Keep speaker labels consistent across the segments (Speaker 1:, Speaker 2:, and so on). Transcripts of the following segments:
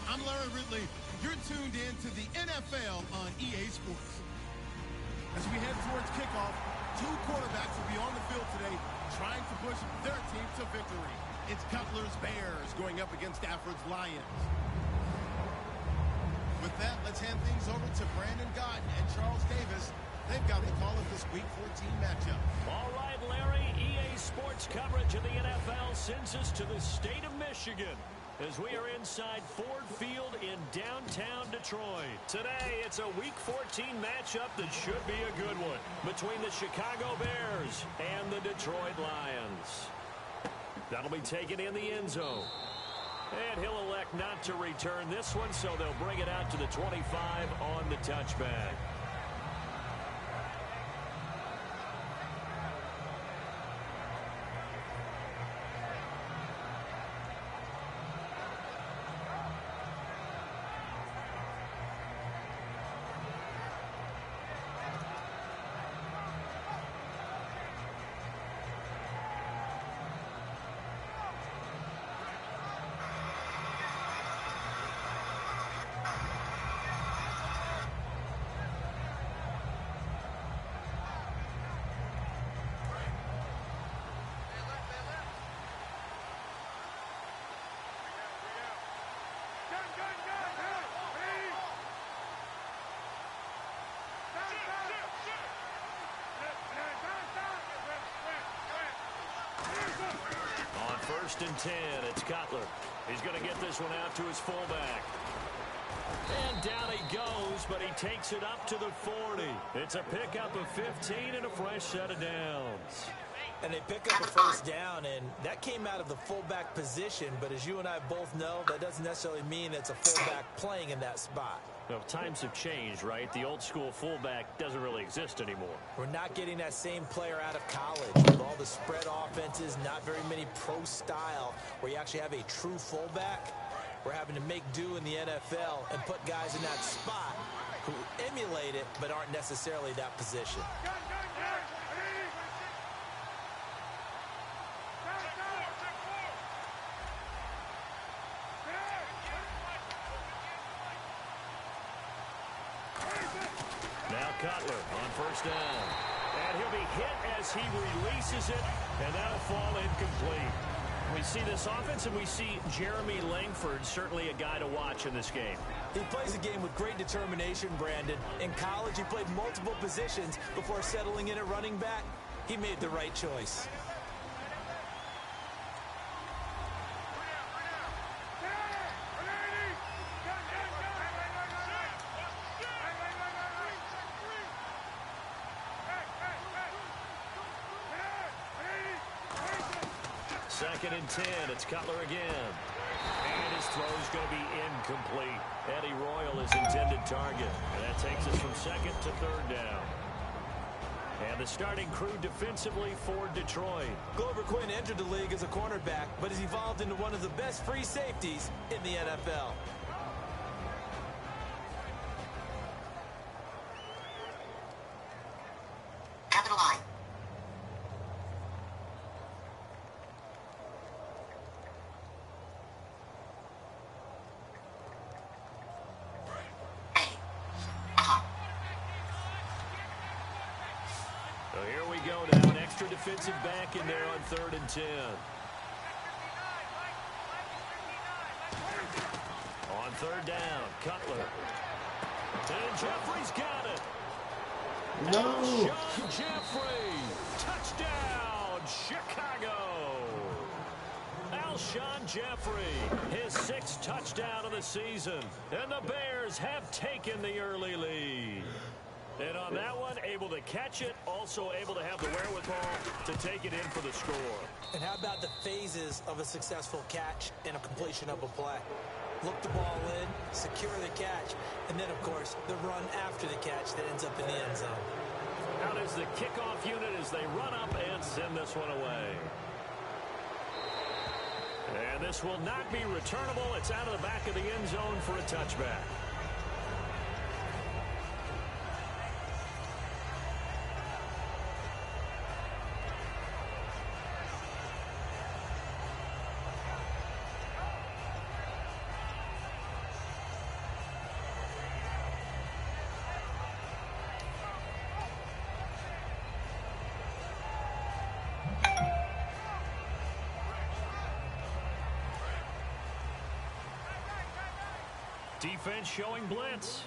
Speaker 1: I'm Larry Ridley. You're tuned in to the NFL on EA Sports. As we head towards kickoff, two quarterbacks will be on the field today trying to push their team to victory. It's Cutler's Bears going up against Stafford's Lions. With that, let's hand things over to Brandon Godden and Charles Davis. They've got the call of this Week 14 matchup.
Speaker 2: All right, Larry, EA Sports coverage of the NFL sends us to the state of Michigan as we are inside Ford Field in downtown Detroit. Today, it's a Week 14 matchup that should be a good one between the Chicago Bears and the Detroit Lions. That'll be taken in the end zone. And he'll elect not to return this one, so they'll bring it out to the 25 on the touchback. First and 10, it's Cutler. He's going to get this one out to his fullback. And down he goes, but he takes it up to the 40. It's a pickup of 15 and a fresh set of downs.
Speaker 3: And they pick up a first down, and that came out of the fullback position. But as you and I both know, that doesn't necessarily mean it's a fullback playing in that spot.
Speaker 2: Well, times have changed, right? The old school fullback doesn't really exist anymore.
Speaker 3: We're not getting that same player out of college with all the spread offenses, not very many pro style where you actually have a true fullback. We're having to make do in the NFL and put guys in that spot who emulate it but aren't necessarily that position.
Speaker 2: Cutler on first down. And he'll be hit as he releases it, and that'll fall incomplete. We see this offense, and we see Jeremy Langford, certainly a guy to watch in this game.
Speaker 3: He plays a game with great determination, Brandon. In college, he played multiple positions before settling in at running back. He made the right choice.
Speaker 2: Second and 10, it's Cutler again. And his throw is going to be incomplete. Eddie Royal is intended target. And that takes us from second to third down. And the starting crew defensively for Detroit.
Speaker 3: Glover Quinn entered the league as a cornerback, but has evolved into one of the best free safeties in the NFL.
Speaker 4: After the line.
Speaker 2: So here we go now, an extra defensive back in there on 3rd and 10. On 3rd down, Cutler. And Jeffrey's got it.
Speaker 5: No.
Speaker 2: Sean Jeffrey. Touchdown, Chicago. Alshon Jeffrey, his 6th touchdown of the season. And the Bears have taken the early lead. And on that one, able to catch it, also able to have the wherewithal to take it in for the score.
Speaker 3: And how about the phases of a successful catch and a completion of a play? look the ball in, secure the catch, and then, of course, the run after the catch that ends up in the end zone.
Speaker 2: Out is the kickoff unit as they run up and send this one away. And this will not be returnable. It's out of the back of the end zone for a touchback. Defense showing blitz.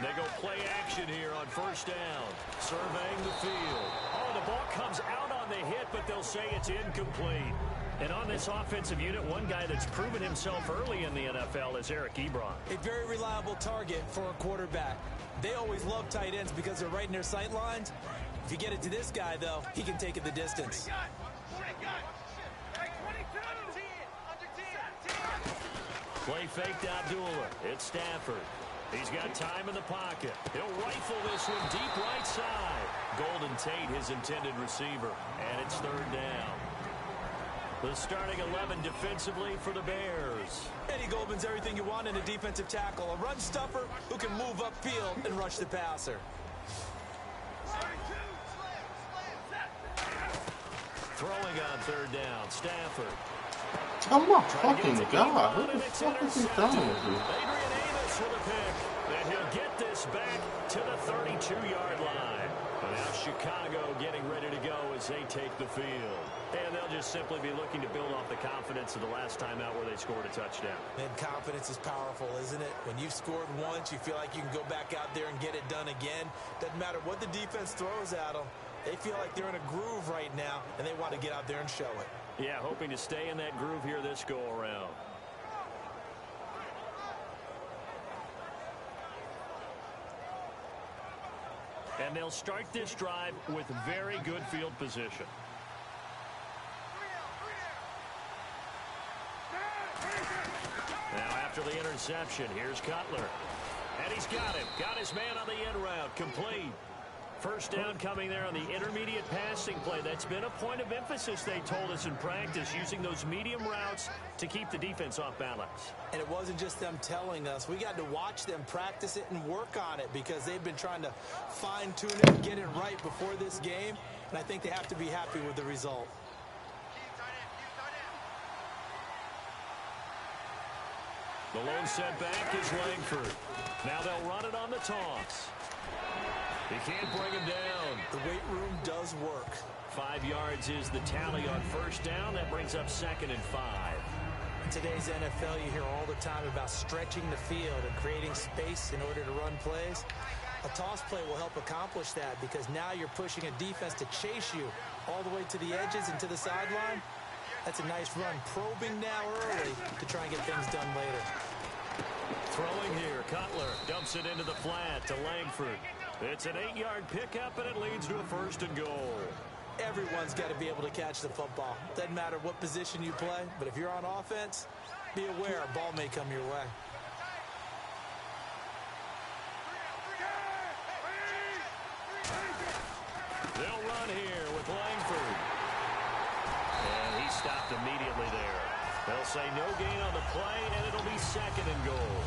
Speaker 2: They go play action here on first down. Surveying the field. Oh, the ball comes out on the hit, but they'll say it's incomplete. And on this offensive unit, one guy that's proven himself early in the NFL is Eric Ebron.
Speaker 3: A very reliable target for a quarterback. They always love tight ends because they're right in their sight lines. If you get it to this guy, though, he can take it the distance.
Speaker 2: Play fake to Abdullah. It's Stafford. He's got time in the pocket. He'll rifle this one deep right side. Golden Tate, his intended receiver. And it's third down. The starting 11 defensively for the Bears.
Speaker 3: Eddie Goldman's everything you want in a defensive tackle. A run stuffer who can move upfield and rush the passer.
Speaker 2: Throwing on third down, Stafford.
Speaker 5: Oh my fucking God, what the fuck is he throwing to?
Speaker 2: Adrian Amos with a pick, and he'll get this back to the 32-yard line. And now Chicago getting ready to go as they take the field. And they'll just simply be looking to build off the confidence of the last time out where they scored a touchdown.
Speaker 3: And confidence is powerful, isn't it? When you've scored once, you feel like you can go back out there and get it done again. Doesn't matter what the defense throws at them. They feel like they're in a groove right now, and they want to get out there and show it.
Speaker 2: Yeah, hoping to stay in that groove here this go-around. And they'll start this drive with very good field position. Now after the interception, here's Cutler. And he's got him. Got his man on the end route. Complete. First down coming there on the intermediate passing play. That's been a point of emphasis, they told us in practice, using those medium routes to keep the defense off balance.
Speaker 3: And it wasn't just them telling us. We got to watch them practice it and work on it because they've been trying to fine-tune it and get it right before this game. And I think they have to be happy with the result.
Speaker 2: The lone setback is Langford. Now they'll run it on the toss. He can't bring him down.
Speaker 3: The weight room does work.
Speaker 2: 5 yards is the tally on first down. That brings up 2nd and 5.
Speaker 3: In today's NFL, you hear all the time about stretching the field and creating space in order to run plays. A toss play will help accomplish that because now you're pushing a defense to chase you all the way to the edges and to the sideline. That's a nice run. Probing now early to try and get things done later.
Speaker 2: Throwing here, Cutler dumps it into the flat to Langford. It's an 8-yard pickup, and it leads to a 1st and goal.
Speaker 3: Everyone's got to be able to catch the football. Doesn't matter what position you play, but if you're on offense, be aware a ball may come your way.
Speaker 2: They'll run here with Langford. And he stopped immediately there. They'll say no gain on the play, and it'll be 2nd and goal.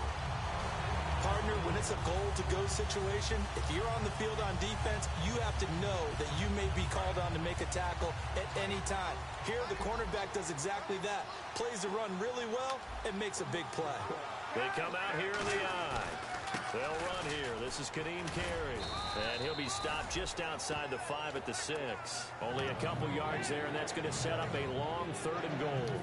Speaker 3: Partner, when it's a goal-to-go situation, if you're on the field on defense, you have to know that you may be called on to make a tackle at any time. Here, the cornerback does exactly that. Plays the run really well and makes a big play.
Speaker 2: They come out here in the eye. They'll run here. This is Kadeem Carey. And he'll be stopped just outside the 5 at the 6. Only a couple yards there, and that's going to set up a long 3rd and goal.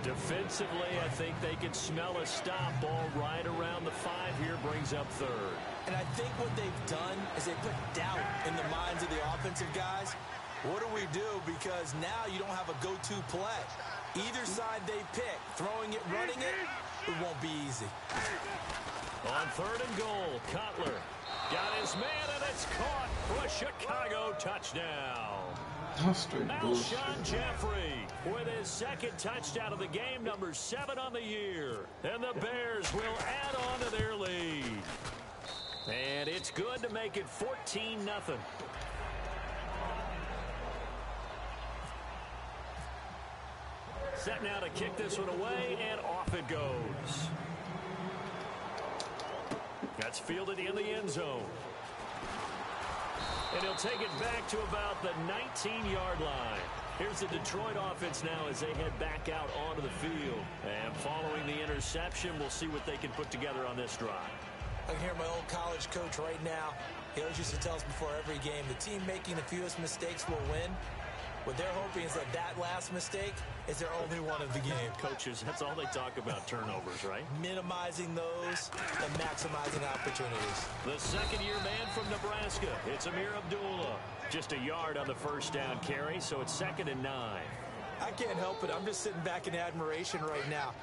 Speaker 2: Defensively, I think they can smell a stop. Ball right around the 5 here brings up 3rd.
Speaker 3: And I think what they've done is they put doubt in the minds of the offensive guys. What do we do? Because now you don't have a go-to play. Either side they pick, throwing it, running it, it won't be easy.
Speaker 2: On 3rd and goal, Cutler got his man, and it's caught for a Chicago touchdown.
Speaker 5: That's straight bullshit.
Speaker 2: Alshon Jeffrey with his second touchdown of the game, number 7 on the year. And the Bears will add on to their lead. And it's good to make it 14-0. Set now to kick this one away, and off it goes. That's fielded in the end zone. And he'll take it back to about the 19-yard line. Here's the Detroit offense now as they head back out onto the field. And following the interception, we'll see what they can put together on this drive.
Speaker 3: I can hear my old college coach right now. He always used to tell us before every game, the team making the fewest mistakes will win. What they're hoping is that last mistake is their only one of the game.
Speaker 2: Coaches, that's all they talk about, turnovers, right?
Speaker 3: Minimizing those and maximizing opportunities.
Speaker 2: The second-year man from Nebraska, it's Amir Abdullah. Just a yard on the first down carry, so it's 2nd and 9.
Speaker 3: I can't help it. I'm just sitting back in admiration right now.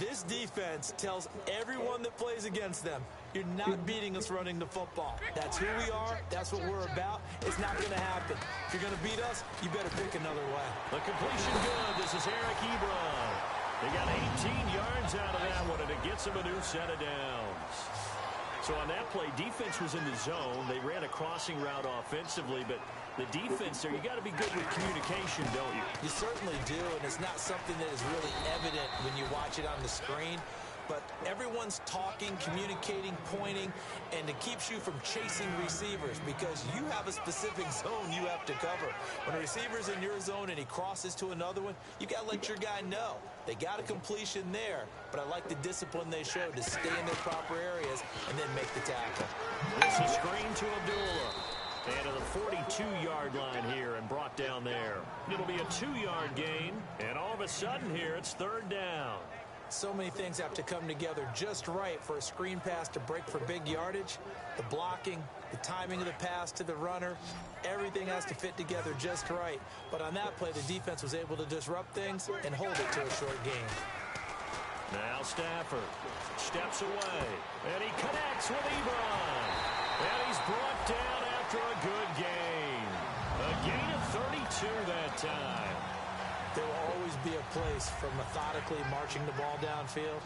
Speaker 3: This defense tells everyone that plays against them, you're not beating us running the football. That's who we are. That's what we're about. It's not going to happen. If you're going to beat us, you better pick another way.
Speaker 2: The completion good. This is Eric Ebron. They got 18 yards out of that one, and it gets them a new set of downs. So on that play, defense was in the zone. They ran a crossing route offensively, but the defense there, you got to be good with communication, don't you?
Speaker 3: You certainly do, and it's not something that is really evident when you watch it on the screen. But everyone's talking, communicating, pointing, and it keeps you from chasing receivers because you have a specific zone you have to cover. When a receiver's in your zone and he crosses to another one, you got to let your guy know. They got a completion there, but I like the discipline they showed to stay in their proper areas and then make the tackle.
Speaker 2: This is screen to Abdullah. And to the 42-yard line here and brought down there. It'll be a 2-yard gain, and all of a sudden here it's 3rd down.
Speaker 3: So many things have to come together just right for a screen pass to break for big yardage. The blocking, the timing of the pass to the runner, everything has to fit together just right. But on that play, the defense was able to disrupt things and hold it to a short gain.
Speaker 2: Now Stafford steps away, and he connects with Ebron. And he's brought down after a good gain. A gain of 32 that time.
Speaker 3: There will always be a place for methodically marching the ball downfield.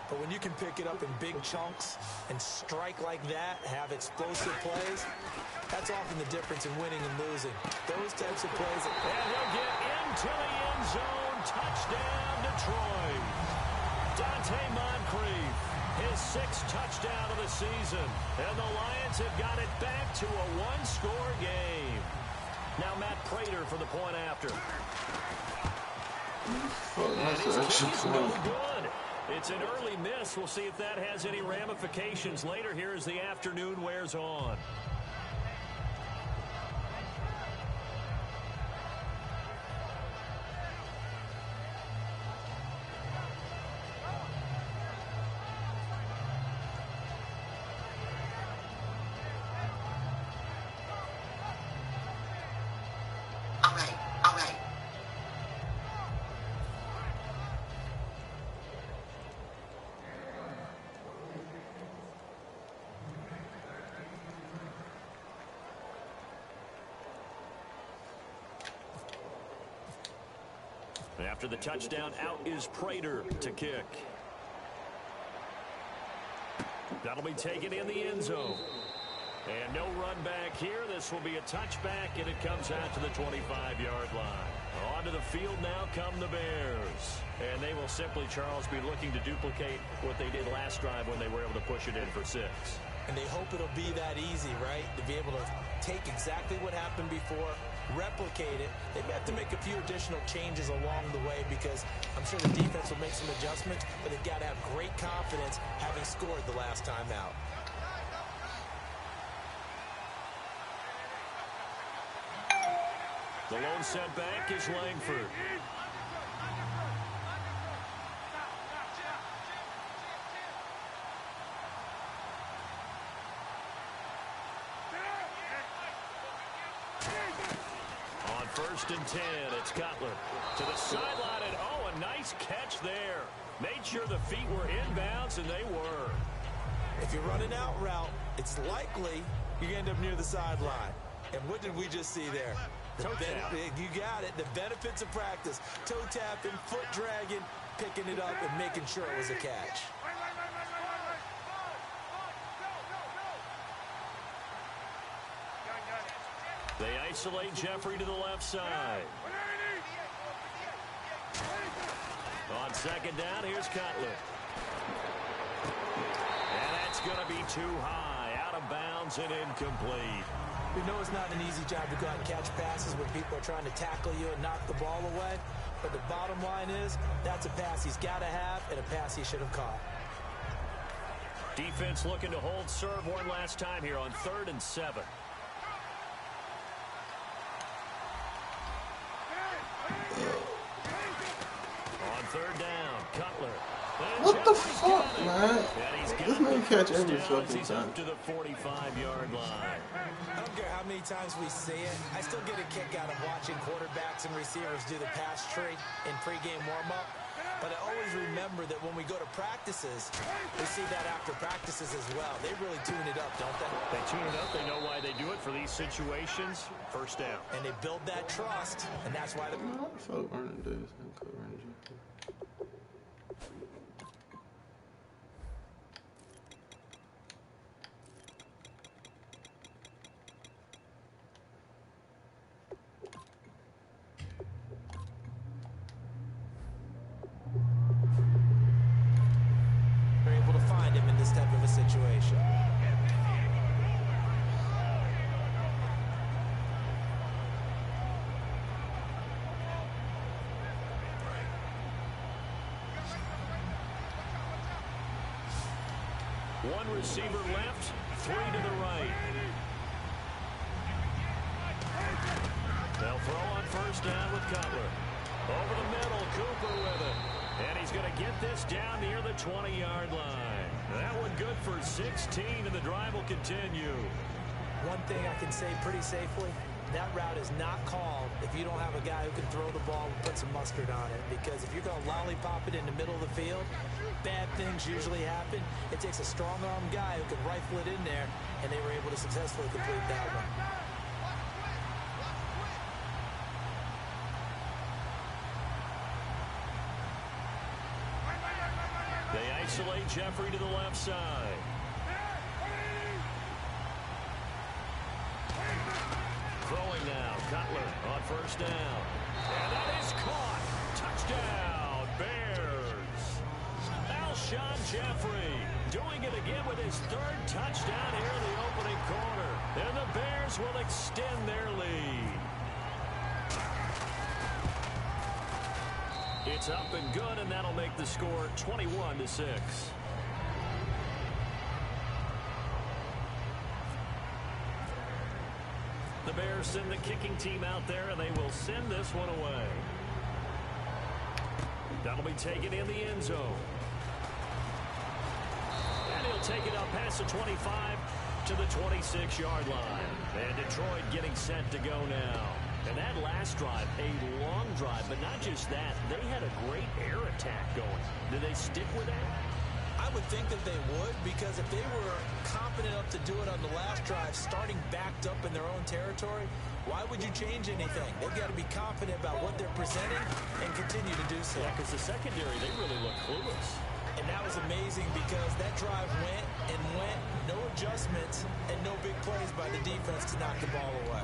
Speaker 3: But when you can pick it up in big chunks and strike like that, have explosive plays, that's often the difference in winning and losing. Those types of plays.
Speaker 2: And he'll get into the end zone. Touchdown, Detroit. Dante Moncrief, his 6th touchdown of the season. And the Lions have got it back to a 1-score game. Now Matt Prater for the point after.
Speaker 5: That's actually
Speaker 2: no good. It's an early miss. We'll see if that has any ramifications later here as the afternoon wears on.
Speaker 4: All right.
Speaker 2: After the touchdown, out is Prater to kick. That'll be taken in the end zone. And no run back here. This will be a touchback, and it comes out to the 25-yard line. Onto the field now come the Bears. And they will simply, Charles, be looking to duplicate what they did last drive when they were able to push it in for 6.
Speaker 3: And they hope it'll be that easy, right? To be able to take exactly what happened before, replicate it. They may have to make a few additional changes along the way because I'm sure the defense will make some adjustments, but they've got to have great confidence having scored the last time out.
Speaker 2: The lone setback is Langford. On 1st and 10, it's Cutler to the sideline, and oh, a nice catch there. Made sure the feet were inbounds, and they were.
Speaker 3: If you run an out route, it's likely you end up near the sideline. And what did we just see there? You got it. The benefits of practice. Toe tapping, foot dragging, picking it up, and making sure it was a catch.
Speaker 2: They isolate Jeffrey to the left side. On second down, here's Cutler. And that's going to be too high. Out of bounds and incomplete.
Speaker 3: We know it's not an easy job to go out and catch passes when people are trying to tackle you and knock the ball away. But the bottom line is, that's a pass he's got to have and a pass he should have caught.
Speaker 2: Defense looking to hold serve one last time here on 3rd and 7. On 3rd down, Cutler.
Speaker 5: What the fuck, man? This man catch every fucking time.
Speaker 2: Up to the 45-yard line.
Speaker 3: I don't care how many times we see it. I still get a kick out of watching quarterbacks and receivers do the pass tree in pregame warm-up. But I always remember that when we go to practices, we see that after practices as well. They really tune it up, don't they?
Speaker 2: They tune it up. They know why they do it for these situations. First down.
Speaker 3: And they build that trust, and that's why they...
Speaker 5: What the fuck Vernon does?
Speaker 3: They're able to find him in this type of a situation.
Speaker 2: One receiver left, 3 to the right. They'll throw on first down with Cutler. Over the middle, Cooper with it. And he's going to get this down near the 20-yard line. That one good for 16, and the drive will continue.
Speaker 3: One thing I can say pretty safely, that route is not called if you don't have a guy who can throw the ball and put some mustard on it. Because if you're going to lollipop it in the middle of the field, bad things usually happen. It takes a strong-arm guy who can rifle it in there, and they were able to successfully complete that one.
Speaker 2: They isolate Jeffrey to the left side. Throwing now, Cutler on first down. And that is caught. Touchdown, Bears. Alshon Jeffrey doing it again with his 3rd touchdown here in the opening quarter. And the Bears will extend their lead. It's up and good, and that'll make the score 21-6. The Bears send the kicking team out there, and they will send this one away. That'll be taken in the end zone. And he'll take it up past the 25 to the 26-yard line. And Detroit getting set to go now. And that last drive, a long drive, but not just that. They had a great air attack going. Did they stick with that?
Speaker 3: I would think that they would, because if they were confident enough to do it on the last drive, starting backed up in their own territory, why would you change anything? They've got to be confident about what they're presenting and continue to do so.
Speaker 2: Yeah, because the secondary, they really look clueless.
Speaker 3: And that was amazing because that drive went and went, no adjustments, and no big plays by the defense to knock the ball away.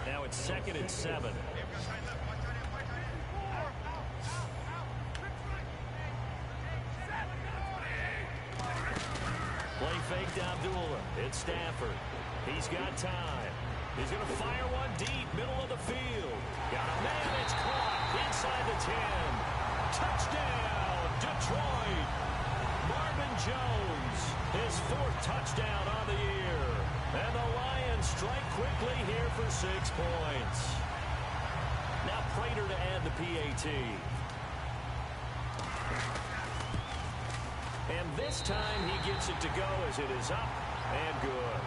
Speaker 2: Now it's 2nd and 7. Play fake to Abdullah. It's Stafford. He's got time. He's going to fire one deep, middle of the field. Got a man, it's caught inside the 10. Touchdown, Detroit. Marvin Jones, his 4th touchdown on the year. And the Lions strike quickly here for 6 points. Now Prater to add the PAT. And this time he gets it to go as it is up and good.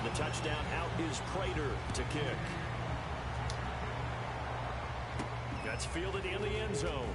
Speaker 2: The touchdown out is Prater to kick. That's fielded in the end zone.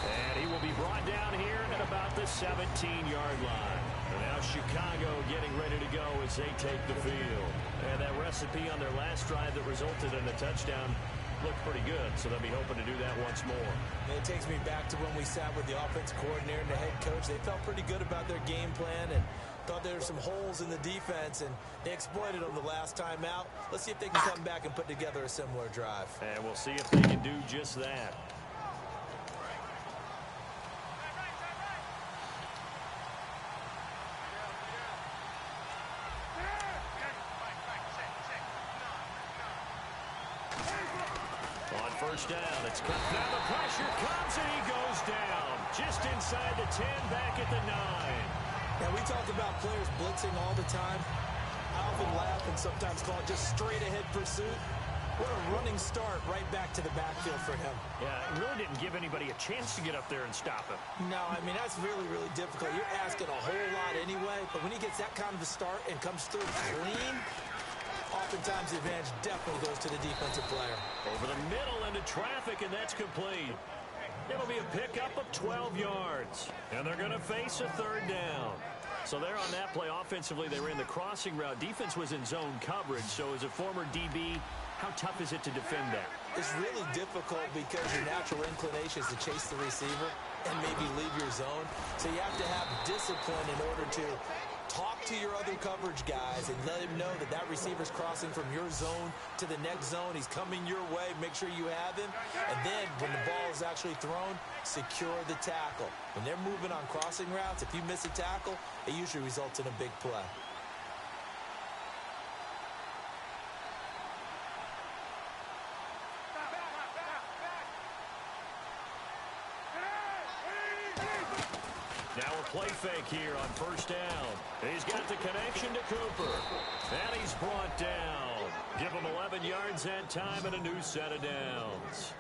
Speaker 2: And he will be brought down here at about the 17-yard line. And now Chicago getting ready to go as they take the field. And that recipe on their last drive that resulted in a touchdown looked pretty good, so they'll be hoping to do that once more.
Speaker 3: And it takes me back to when we sat with the offense coordinator and the head coach. They felt pretty good about their game plan and thought there were some holes in the defense, and they exploited them the last time out. Let's see if they can come back and put together a similar drive.
Speaker 2: And we'll see if they can do just that. First down, it's cut. Now the pressure comes and he goes down. Just inside the 10, back at the 9.
Speaker 3: Now we talk about players blitzing all the time. I often laugh and sometimes call it just straight ahead pursuit. What a running start right back to the backfield for him.
Speaker 2: Yeah, it really didn't give anybody a chance to get up there and stop him.
Speaker 3: No, I mean, that's really, really difficult. You're asking a whole lot anyway, but when he gets that kind of a start and comes through clean, oftentimes the advantage definitely goes to the defensive player.
Speaker 2: Over the middle into traffic, and that's complete. It'll be a pickup of 12 yards. And they're going to face a third down. So there on that play, offensively, they ran the crossing route. Defense was in zone coverage. So as a former DB, how tough is it to defend that?
Speaker 3: It's really difficult because your natural inclination is to chase the receiver and maybe leave your zone. So you have to have discipline in order to talk to your other coverage guys and let him know that that receiver's crossing from your zone to the next zone. He's coming your way. Make sure you have him. And then when the ball is actually thrown, secure the tackle. When they're moving on crossing routes, if you miss a tackle, it usually results in a big play.
Speaker 2: Now a play fake here on first down. He's got the connection to Cooper. And he's brought down. Give him 11 yards that time and a new set of downs.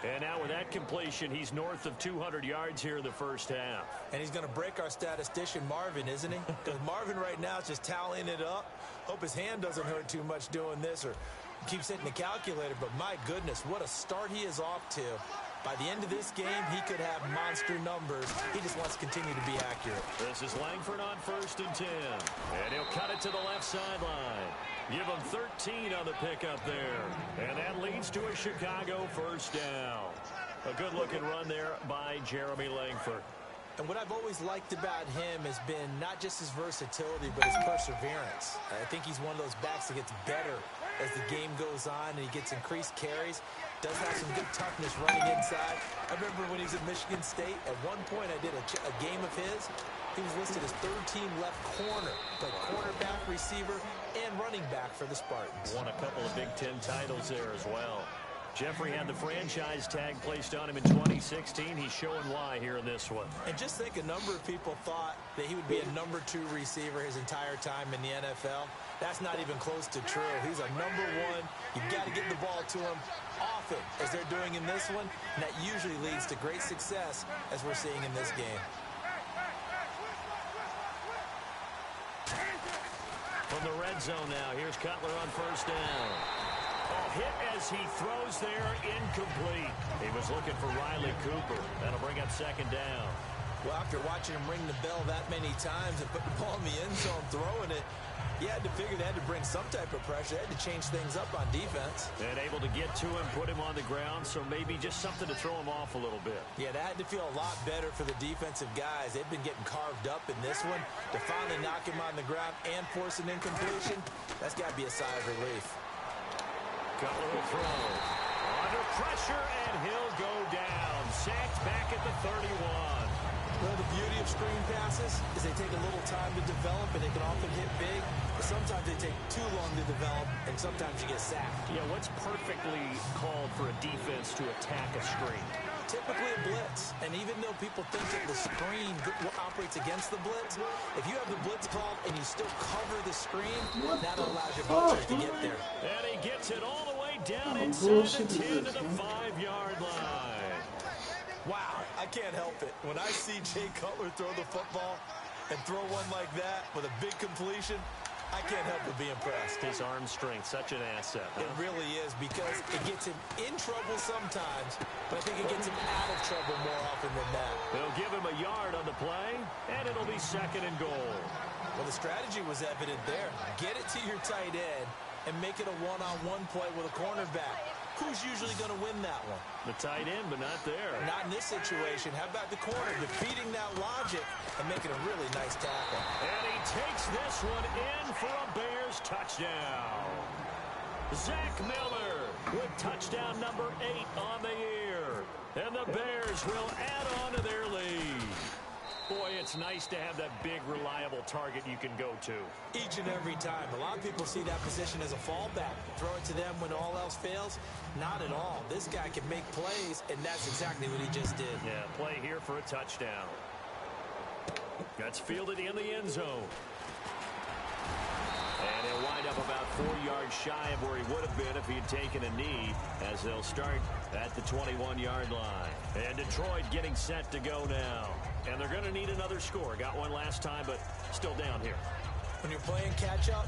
Speaker 2: And now with that completion, he's north of 200 yards here in the first half.
Speaker 3: And he's going to break our statistician Marvin, isn't he? Because Marvin right now is just tallying it up. Hope his hand doesn't hurt too much doing this or keeps hitting the calculator. But my goodness, what a start he is off to. By the end of this game, he could have monster numbers. He just wants to continue to be accurate.
Speaker 2: This is Langford on 1st and 10. And he'll cut it to the left sideline. Give him 13 on the pickup there. And that leads to a Chicago first down. A good-looking run there by Jeremy Langford.
Speaker 3: And what I've always liked about him has been not just his versatility, but his perseverance. I think he's one of those backs that gets better as the game goes on and he gets increased carries. Does have some good toughness running inside. I remember when he was at Michigan State, at one point I did a game of his. He was listed as third-team left corner, played cornerback, receiver, and running back for the Spartans.
Speaker 2: Won a couple of Big Ten titles there as well. Jeffrey had the franchise tag placed on him in 2016. He's showing why here in this one.
Speaker 3: And just think, a number of people thought that he would be a number 2 receiver his entire time in the NFL. That's not even close to true. He's a number 1. You've got to get the ball to him often, as they're doing in this one. And that usually leads to great success, as we're seeing in this game.
Speaker 2: From the red zone now, here's Cutler on first down. Hit as he throws there, incomplete. He was looking for Riley Cooper. That'll bring up second down.
Speaker 3: Well, after watching him ring the bell that many times and put the ball in the end zone, throwing it, you had to figure they had to bring some type of pressure. They had to change things up on defense.
Speaker 2: And able to get to him, put him on the ground, so maybe just something to throw him off a little bit.
Speaker 3: Yeah, that had to feel a lot better for the defensive guys. They've been getting carved up in this one. To finally knock him on the ground and force an incompletion, that's got to be a sigh of relief.
Speaker 2: Cutler will throw. Under pressure, and he'll go down. Sacked back at the 31.
Speaker 3: Well, the beauty of screen passes is they take a little time to develop, and they can often hit big. But sometimes they take too long to develop, and sometimes you get sacked.
Speaker 2: Yeah, what's perfectly called for a defense to attack a screen?
Speaker 3: Typically a blitz. And even though people think that the screen operates against the blitz, if you have the blitz called and you still cover the screen, that allows your ballers to get there.
Speaker 2: And he gets it all the way down inside the 10 to the 5-yard line.
Speaker 3: Wow, I can't help it. When I see Jay Cutler throw the football and throw one like that with a big completion, I can't help but be impressed.
Speaker 2: His arm strength, such an asset.
Speaker 3: It really is, because it gets him in trouble sometimes, but I think it gets him out of trouble more often than that.
Speaker 2: They'll give him a yard on the play, and it'll be 2nd and goal.
Speaker 3: Well, the strategy was evident there. Get it to your tight end and make it a one-on-one play with a cornerback. Who's usually going to win that one?
Speaker 2: The tight end, but not there.
Speaker 3: Not in this situation. How about the corner defeating that logic and making a really nice tackle?
Speaker 2: And he takes this one in for a Bears touchdown. Zach Miller with touchdown number 8 on the year. And the Bears will add on to their lead. Boy, it's nice to have that big, reliable target you can go to.
Speaker 3: Each and every time. A lot of people see that position as a fallback. Throw it to them when all else fails. Not at all. This guy can make plays, and that's exactly what he just did.
Speaker 2: Yeah, play here for a touchdown. That's fielded in the end zone. And he'll wind up about 4 yards shy of where he would have been if he had taken a knee, as they'll start at the 21-yard line. And Detroit getting set to go now. And they're going to need another score. Got one last time, but still down here.
Speaker 3: When you're playing catch-up,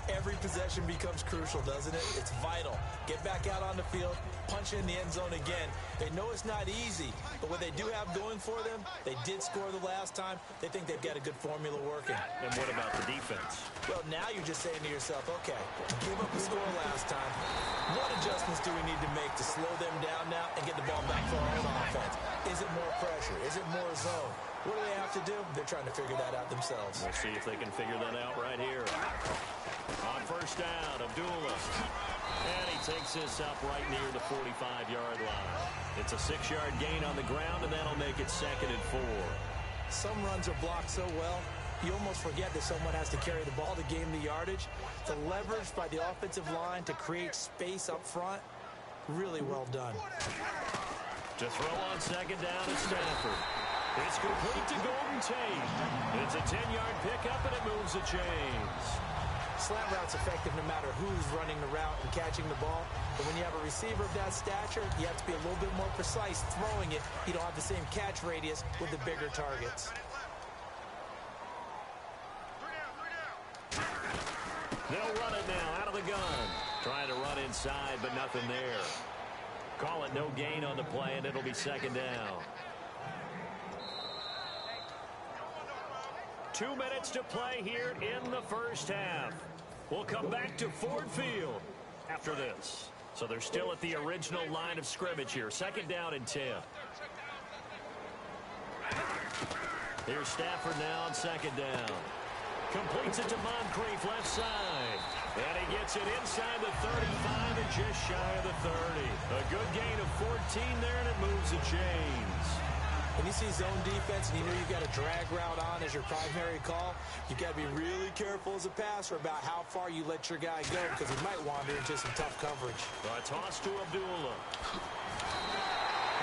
Speaker 3: every possession becomes crucial, doesn't it? It's vital. Get back out on the field, punch in the end zone again. They know it's not easy, but what they do have going for them, they did score the last time. They think they've got a good formula working.
Speaker 2: And what about the defense?
Speaker 3: Well, now you're just saying to yourself, okay, give up the score last time. What adjustments do we need to make to slow them down now and get the ball back for our own offense? Is it more pressure? Is it more zone? What do they have to do? They're trying to figure that out themselves.
Speaker 2: We'll see if they can figure that out right here. On first down, Abdullah. And he takes this up right near the 45-yard line. It's a 6-yard gain on the ground, and that'll make it 2nd and 4.
Speaker 3: Some runs are blocked so well, you almost forget that someone has to carry the ball to gain the yardage. The leverage by the offensive line to create space up front, really well done.
Speaker 2: To throw on 2nd down is Stafford. It's complete to Golden Tate. It's a 10-yard pickup, and it moves the chains.
Speaker 3: Slant route's effective no matter who's running the route and catching the ball. But when you have a receiver of that stature, you have to be a little bit more precise throwing it. You don't have the same catch radius with the bigger targets.
Speaker 2: They'll run it now out of the gun. Trying to run inside, but nothing there. Call it no gain on the play, and it'll be 2nd down. 2 minutes to play here in the first half. We'll come back to Ford Field after this. So they're still at the original line of scrimmage here. 2nd down and 10. Here's Stafford now on 2nd down. Completes it to Moncrief left side. And he gets it inside the 35 and just shy of the 30. A good gain of 14 there, and it moves the chains.
Speaker 3: When you see zone defense and you know you've got a drag route on as your primary call, you've got to be really careful as a passer about how far you let your guy go, because he might wander into some tough coverage.
Speaker 2: A toss to Abdullah.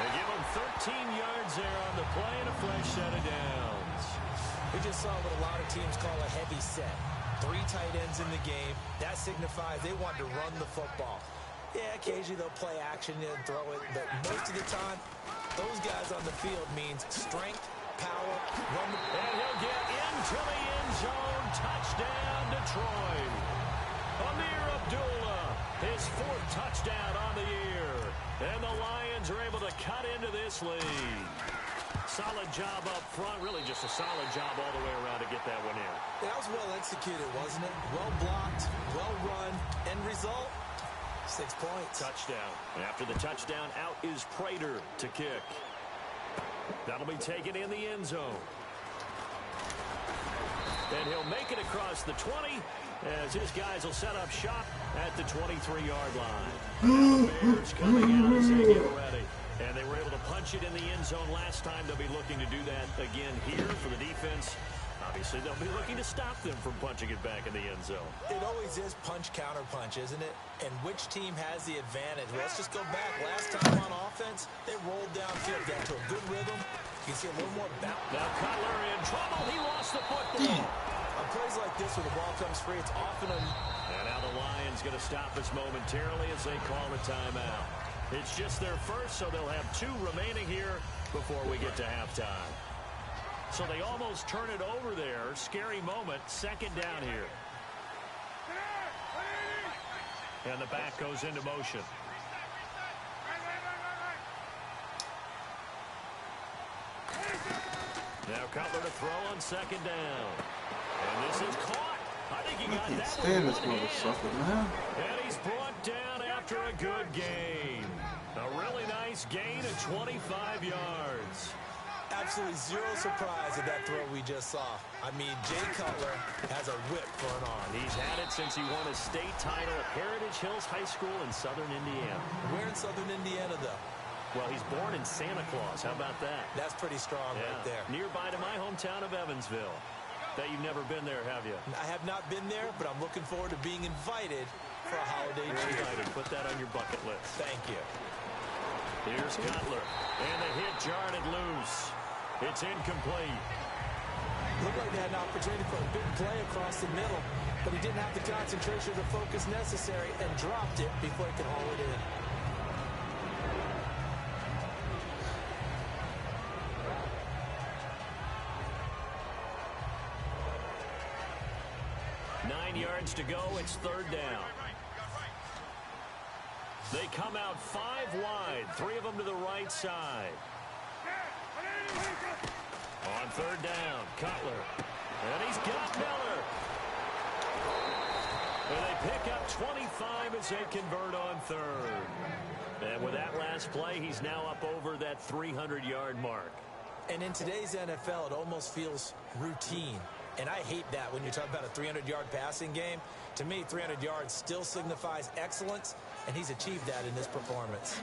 Speaker 2: They give him 13 yards there on the play and a fresh set of downs.
Speaker 3: We just saw what a lot of teams call a heavy set. 3 tight ends in the game. That signifies they want to run the football. Yeah, occasionally they'll play action and throw it, but most of the time, those guys on the field means strength, power, run the...
Speaker 2: And he'll get into the end zone. Touchdown, Detroit. Amir Abdullah, his 4th touchdown on the year. And the Lions are able to cut into this lead. Solid job up front. Really just a solid job all the way around to get that one in.
Speaker 3: That was well executed, wasn't it? Well blocked, well run. End result, 6 points.
Speaker 2: Touchdown. After the touchdown, out is Prater to kick. That'll be taken in the end zone. And he'll make it across the 20 as his guys will set up shop at the 23-yard line. Now the Bears coming out as they get ready. And they were able to punch it in the end zone last time. They'll be looking to do that again here for the defense. Obviously, they'll be looking to stop them from punching it back in the end zone.
Speaker 3: It always is punch, counter punch, isn't it? And which team has the advantage? Well, let's just go back. Last time on offense, they rolled downfield, got to a good rhythm. You see a little more bounce.
Speaker 2: Now Cutler in trouble. He lost the football.
Speaker 3: On plays like this where the ball comes free, it's often a...
Speaker 2: And now the Lions going to stop us momentarily as they call a timeout. It's just their first, so they'll have 2 remaining here before we get to halftime. So they almost turn it over there. Scary moment. 2nd down here. And the back goes into motion. Now Cutler to throw on second down. And this is caught. I think he got that
Speaker 5: stand
Speaker 2: with
Speaker 5: this
Speaker 2: one hand.
Speaker 5: motherfucker, man.
Speaker 2: And he's brought down after a good gain. A really nice gain of 25 yards.
Speaker 3: Absolutely zero surprise at that throw we just saw. I mean, Jay Cutler has a whip for an arm.
Speaker 2: He's had it since he won a state title at Heritage Hills High School in southern Indiana.
Speaker 3: Where in southern Indiana, though?
Speaker 2: Well, he's born in Santa Claus. How about that?
Speaker 3: That's pretty strong right there.
Speaker 2: Nearby to my hometown of Evansville. Bet you've never been there, have you?
Speaker 3: I have not been there, but I'm looking forward to being invited for a holiday treat.
Speaker 2: Put that on your bucket list.
Speaker 3: Thank you.
Speaker 2: Here's Cutler. And the hit jarred it loose. It's incomplete.
Speaker 3: Looked like they had an opportunity for a big play across the middle, but he didn't have the concentration or the focus necessary and dropped it before he could haul it in.
Speaker 2: Yards to go. It's third down. They come out 5 wide, 3 of them to the right side. On third down, Cutler. And he's got Miller. And they pick up 25 as they convert on third. And with that last play, he's now up over that 300-yard mark.
Speaker 3: And in today's NFL, it almost feels routine. And I hate that when you talk about a 300-yard passing game. To me, 300 yards still signifies excellence, and he's achieved that in this performance.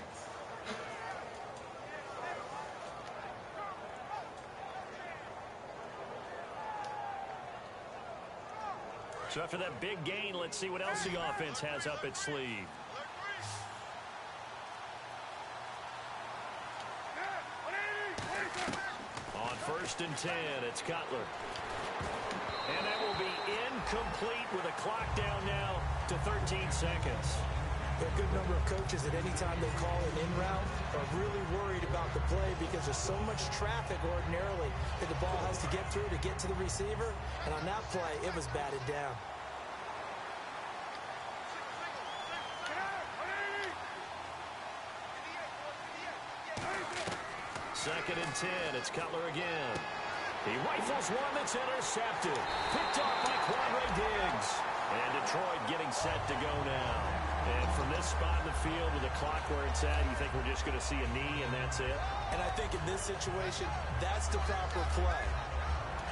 Speaker 2: So after that big gain, let's see what else the offense has up its sleeve. On 1st and 10, it's Cutler. And that will be incomplete with a clock down now to 13 seconds.
Speaker 3: There are a good number of coaches that any time they call an in route are really worried about the play because there's so much traffic ordinarily that the ball has to get through to get to the receiver. And on that play, it was batted down.
Speaker 2: Second and 10, it's Cutler again. He rifles one that's intercepted. Picked off by Quadre Diggs. And Detroit getting set to go now. And from this spot in the field with the clock where it's at, you think we're just going to see a knee and that's it?
Speaker 3: And I think in this situation, that's the proper play.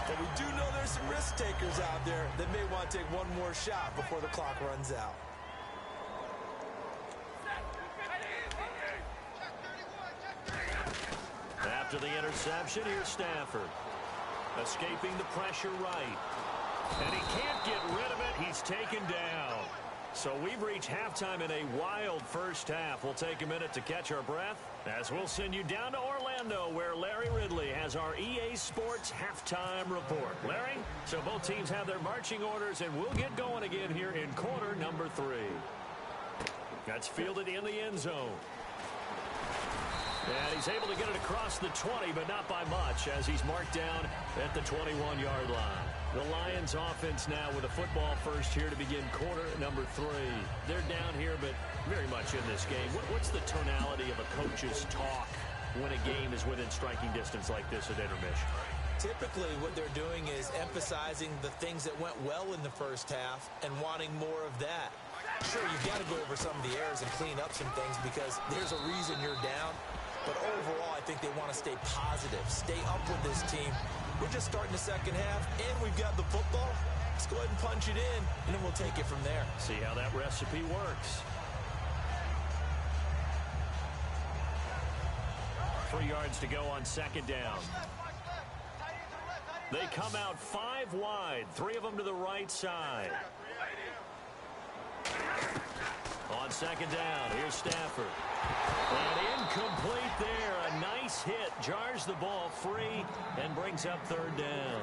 Speaker 3: But we do know there's some risk takers out there that may want to take one more shot before the clock runs out.
Speaker 2: After the interception, here's Stafford. Escaping the pressure right. And he can't get rid of it. He's taken down. So we've reached halftime in a wild first half. We'll take a minute to catch our breath as we'll send you down to Orlando where Larry Ridley has our EA Sports halftime report. Larry, so both teams have their marching orders and we'll get going again here in quarter number 3. That's fielded in the end zone. And he's able to get it across the 20, but not by much as he's marked down at the 21-yard line. The Lions offense now with a football first here to begin quarter number 3. They're down here, but very much in this game. What's the tonality of a coach's talk when a game is within striking distance like this at intermission?
Speaker 3: Typically, what they're doing is emphasizing the things that went well in the first half and wanting more of that. Sure, you've got to go over some of the errors and clean up some things because there's a reason you're down. But overall, I think they want to stay positive, stay up with this team. We're just starting the second half, and we've got the football. Let's go ahead and punch it in, and then we'll take it from there.
Speaker 2: See how that recipe works. 3 yards to go on second down. They come out 5 wide, 3 of them to the right side. On second down, here's Stafford. And incomplete there. A nice hit. Jars the ball free and brings up third down.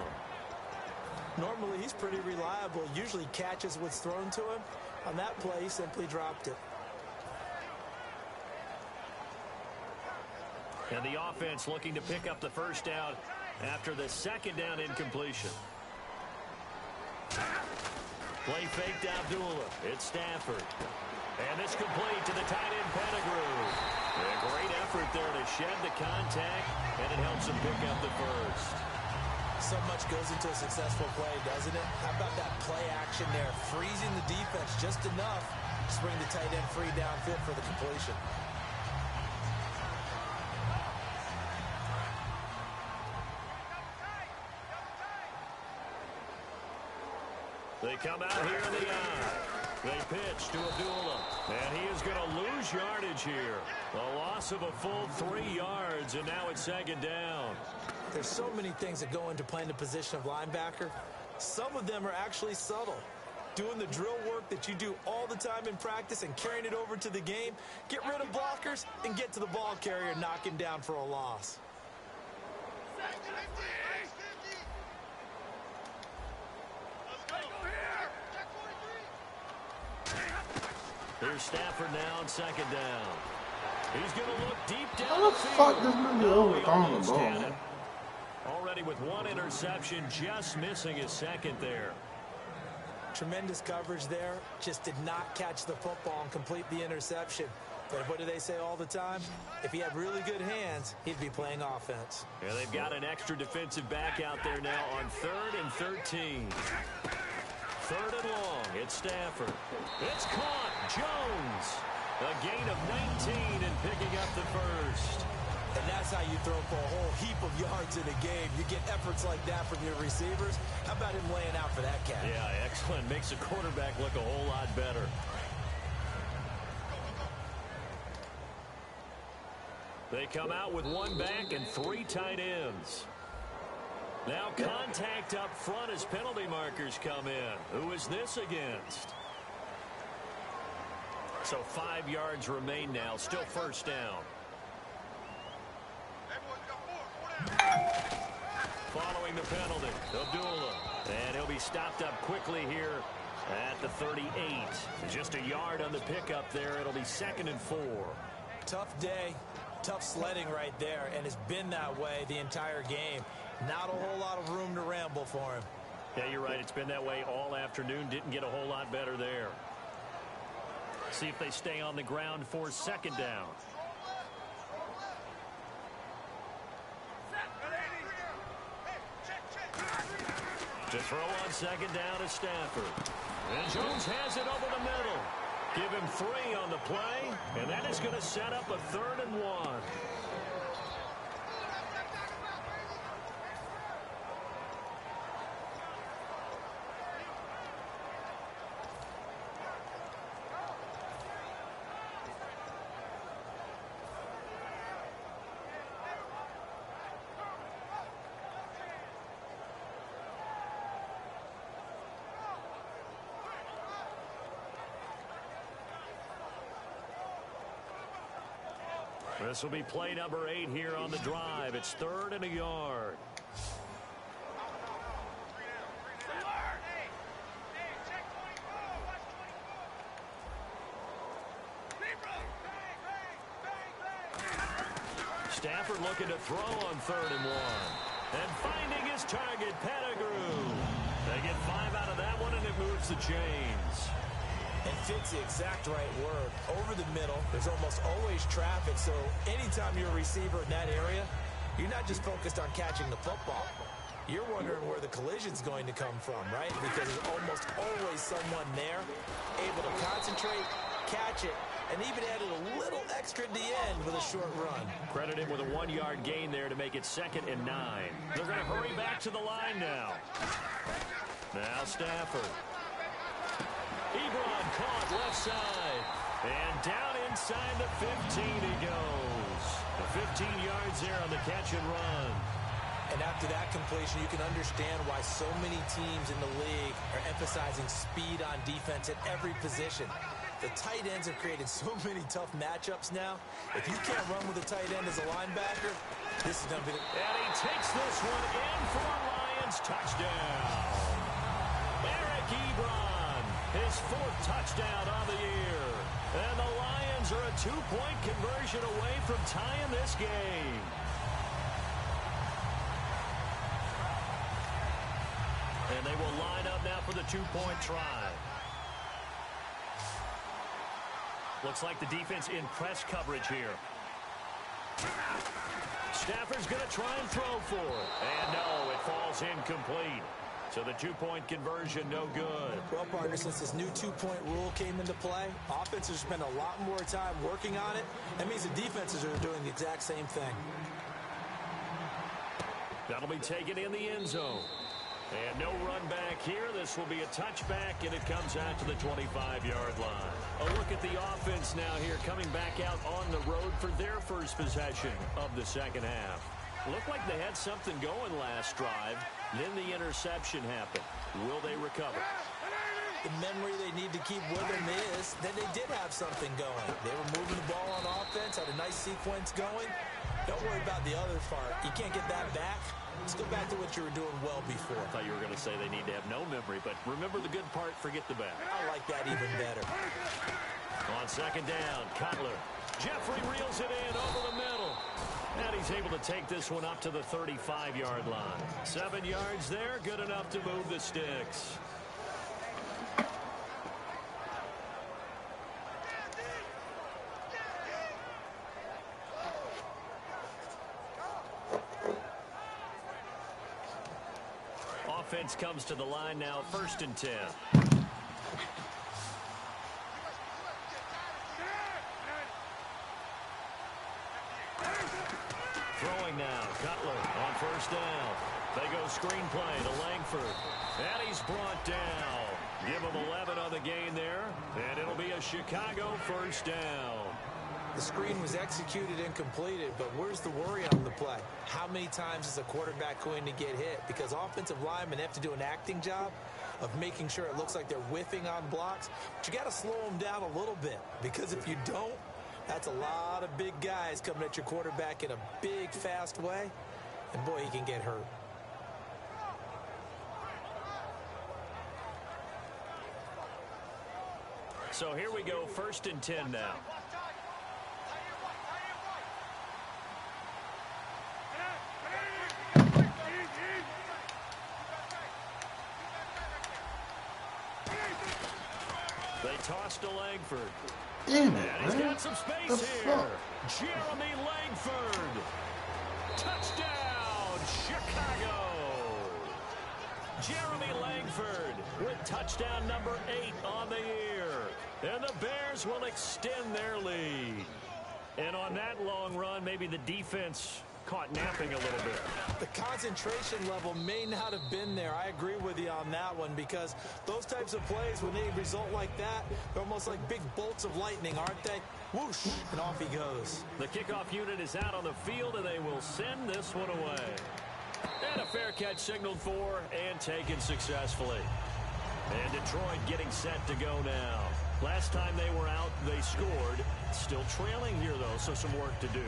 Speaker 3: Normally, he's pretty reliable. Usually catches what's thrown to him. On that play, he simply dropped it.
Speaker 2: And the offense looking to pick up the first down after the second down incompletion. Play faked Abdullah. It's Stafford. And this complete to the tight end, Pettigrew. A great effort there to shed the contact, and it helps him pick up the first.
Speaker 3: So much goes into a successful play, doesn't it? How about that play action there? Freezing the defense just enough to bring the tight end free downfield for the completion.
Speaker 2: They come out here in the eye. They pitch to Abdullah, and he is going to lose yardage here. A loss of a full 3 yards, and now it's second down.
Speaker 3: There's so many things that go into playing the position of linebacker. Some of them are actually subtle. Doing the drill work that you do all the time in practice and carrying it over to the game. Get rid of blockers and get to the ball carrier, knock him down for a loss.
Speaker 2: Here's Stafford now on second down. He's going to look deep down.
Speaker 5: How the fuck does nobody overthrown the ball?
Speaker 2: Already with 1 interception, just missing his second there.
Speaker 3: Tremendous coverage there. Just did not catch the football and complete the interception. But what do they say all the time? If he had really good hands, he'd be playing offense.
Speaker 2: Yeah, they've got an extra defensive back out there now on 3rd and 13. 3rd and long. It's Stafford. It's caught. Jones. A gain of 19 and picking up the first.
Speaker 3: And that's how you throw for a whole heap of yards in a game. You get efforts like that from your receivers. How about him laying out for that cat?
Speaker 2: Yeah, excellent. Makes the quarterback look a whole lot better. They come out with 1 back and 3 tight ends. Now contact up front as penalty markers come in. Who is this against? So 5 yards remain now. Still first down. Following the penalty, Abdullah. And he'll be stopped up quickly here at the 38. Just a yard on the pickup there. It'll be 2nd and 4.
Speaker 3: Tough day. Tough sledding right there, and it's been that way the entire game. Not a whole lot of room to ramble for him.
Speaker 2: Yeah, you're right. It's been that way all afternoon. Didn't get a whole lot better there. See if they stay on the ground for 2nd down. To throw on 2nd down is Stafford. And Jones has it over the middle. Give him 3 on the play, and that is going to set up a 3rd and 1. This will be play number 8 here on the drive. It's 3rd and a yard. Stafford looking to throw on 3rd and 1. And finding his target, Pettigrew. They get 5 out of that one, and it moves the chains.
Speaker 3: And fits the exact right word. Over the middle, there's almost always traffic, so anytime you're a receiver in that area, you're not just focused on catching the football. You're wondering where the collision's going to come from, right? Because there's almost always someone there able to concentrate, catch it, and even added a little extra at the end with a short run.
Speaker 2: Credit him with a 1-yard gain there to make it 2nd and 9. They're going to hurry back to the line now. Now Stafford. Ebron caught left side. And down inside the 15 he goes. The 15 yards there on the catch and run.
Speaker 3: And after that completion, you can understand why so many teams in the league are emphasizing speed on defense at every position. The tight ends have created so many tough matchups now. If you can't run with a tight end as a linebacker, this is going to be the...
Speaker 2: And he takes this one in for a Lions touchdown. Eric Ebron, his 4th touchdown of the year. And the Lions are a 2-point conversion away from tying this game. And they will line up now for the 2-point try. Looks like the defense in press coverage here. Stafford's going to try and throw for it. And no, it falls incomplete. So the two-point conversion, no good.
Speaker 3: Well, partner, since this new two-point rule came into play, offenses spend a lot more time working on it. That means the defenses are doing the exact same thing.
Speaker 2: That'll be taken in the end zone. And no run back here. This will be a touchback, and it comes out to the 25-yard line. A look at the offense now here, coming back out on the road for their first possession of the second half. Looked like they had something going last drive. Then the interception happened. Will they recover?
Speaker 3: The memory they need to keep with them is that they did have something going. They were moving the ball on offense, had a nice sequence going. Don't worry about the other part. You can't get that back. Let's go back to what you were doing well before.
Speaker 2: I thought you were going to say they need to have no memory, but remember the good part, forget the bad.
Speaker 3: I like that even better.
Speaker 2: On second down, Cutler. Jeffrey reels it in over the middle. And he's able to take this one up to the 35-yard line. 7 yards there, good enough to move the sticks. Offense comes to the line now, 1st and 10. Throwing now, Cutler on 1st down. They go screenplay to Langford. And he's brought down. Give him 11 on the gain there. And it'll be a Chicago 1st down.
Speaker 3: The screen was executed and completed, but where's the worry on the play? How many times is a quarterback going to get hit? Because offensive linemen have to do an acting job of making sure it looks like they're whiffing on blocks. But you got to slow them down a little bit, because if you don't, that's a lot of big guys coming at your quarterback in a big, fast way. And boy, he can get hurt.
Speaker 2: So here we go, 1st and 10 now. They toss to Langford.
Speaker 5: Damn it,
Speaker 2: and he's
Speaker 5: man.
Speaker 2: got some space here. Jeremy Langford. Touchdown, Chicago. Jeremy Langford with touchdown number 8 on the year. And the Bears will extend their lead. And on that long run, maybe the defense caught napping a little bit.
Speaker 3: The concentration level may not have been there. I agree with you on that one, because those types of plays, when they result like that, they're almost like big bolts of lightning, aren't they? Whoosh, and off he goes.
Speaker 2: The kickoff unit is out on the field, and they will send this one away. And a fair catch signaled for and taken successfully. And Detroit getting set to go now. Last time they were out, they scored. Still trailing here, though, so some work to do.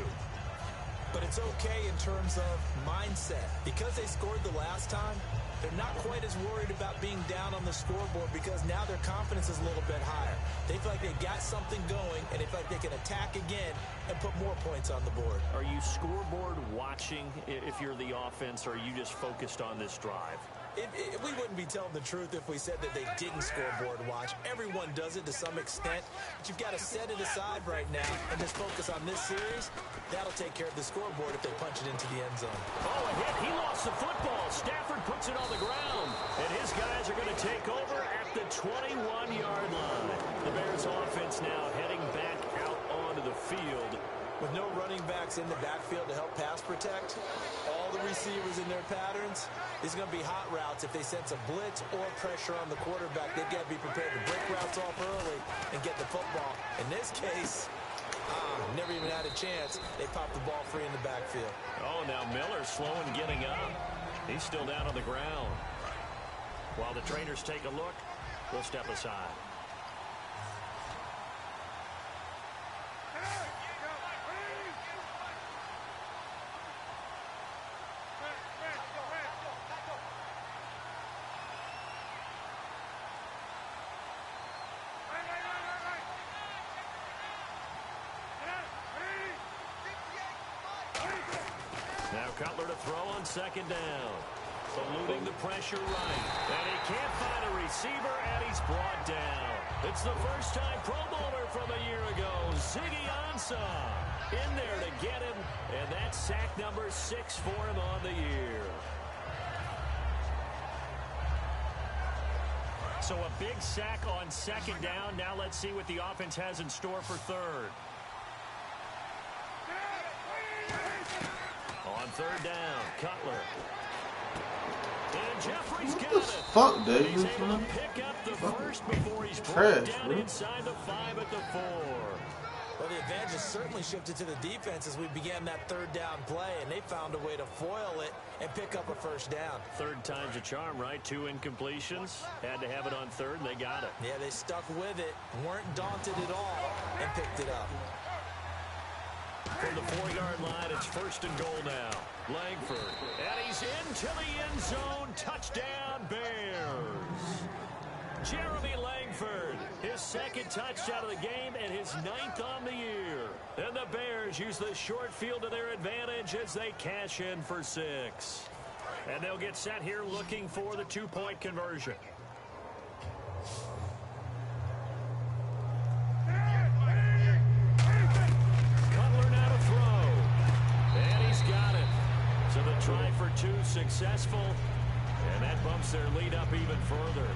Speaker 3: But it's okay in terms of mindset. Because they scored the last time, they're not quite as worried about being down on the scoreboard, because now their confidence is a little bit higher. They feel like they've got something going, and they feel like they can attack again and put more points on the board.
Speaker 2: Are you scoreboard watching if you're the offense, or are you just focused on this drive?
Speaker 3: We wouldn't be telling the truth if we said that they didn't scoreboard watch. Everyone does it to some extent, but you've got to set it aside right now and just focus on this series. That'll take care of the scoreboard if they punch it into the end zone.
Speaker 2: Oh, a hit. He lost the football. Stafford puts it on the ground, and his guys are going to take over at the 21-yard line. The Bears offense now heading back out onto the field.
Speaker 3: With no running backs in the backfield to help pass protect, all the receivers in their patterns, it's going to be hot routes. If they sense a blitz or pressure on the quarterback, they've got to be prepared to break routes off early and get the football. In this case, never even had a chance. They popped the ball free in the backfield.
Speaker 2: Oh, now Miller's slow in getting up. He's still down on the ground. While the trainers take a look, we'll step aside. Now Cutler to throw on second down. Eluding the pressure right. And he can't find a receiver, and he's brought down. It's the first-time Pro Bowler from a year ago, Ziggy Ansah, in there to get him, and that's sack number 6 for him on the year. So a big sack on second down. Now let's see what the offense has in store for third. On third down, Cutler. And Jeffrey's got it.
Speaker 5: Fuck, Davis,
Speaker 2: He's able
Speaker 5: man.
Speaker 2: to pick up the first before he's
Speaker 5: Trash,
Speaker 2: brought down
Speaker 5: bro.
Speaker 2: inside the 5 at the 4.
Speaker 3: Well, the advantage has certainly shifted to the defense as we began that third down play, and they found a way to foil it and pick up a first down.
Speaker 2: Third time's a charm, right? 2 incompletions. Had to have it on third, and they got it.
Speaker 3: Yeah, they stuck with it, weren't daunted at all, and picked it up.
Speaker 2: From the 4-yard line, it's first and goal now. Langford, and he's into the end zone. Touchdown, Bears. Jeremy Langford, his second touchdown of the game and his 9th on the year. And the Bears use the short field to their advantage as they cash in for 6. And they'll get set here looking for the 2-point conversion. Cutler now to throw. And he's got it. So the try for 2 successful. And that bumps their lead up even further.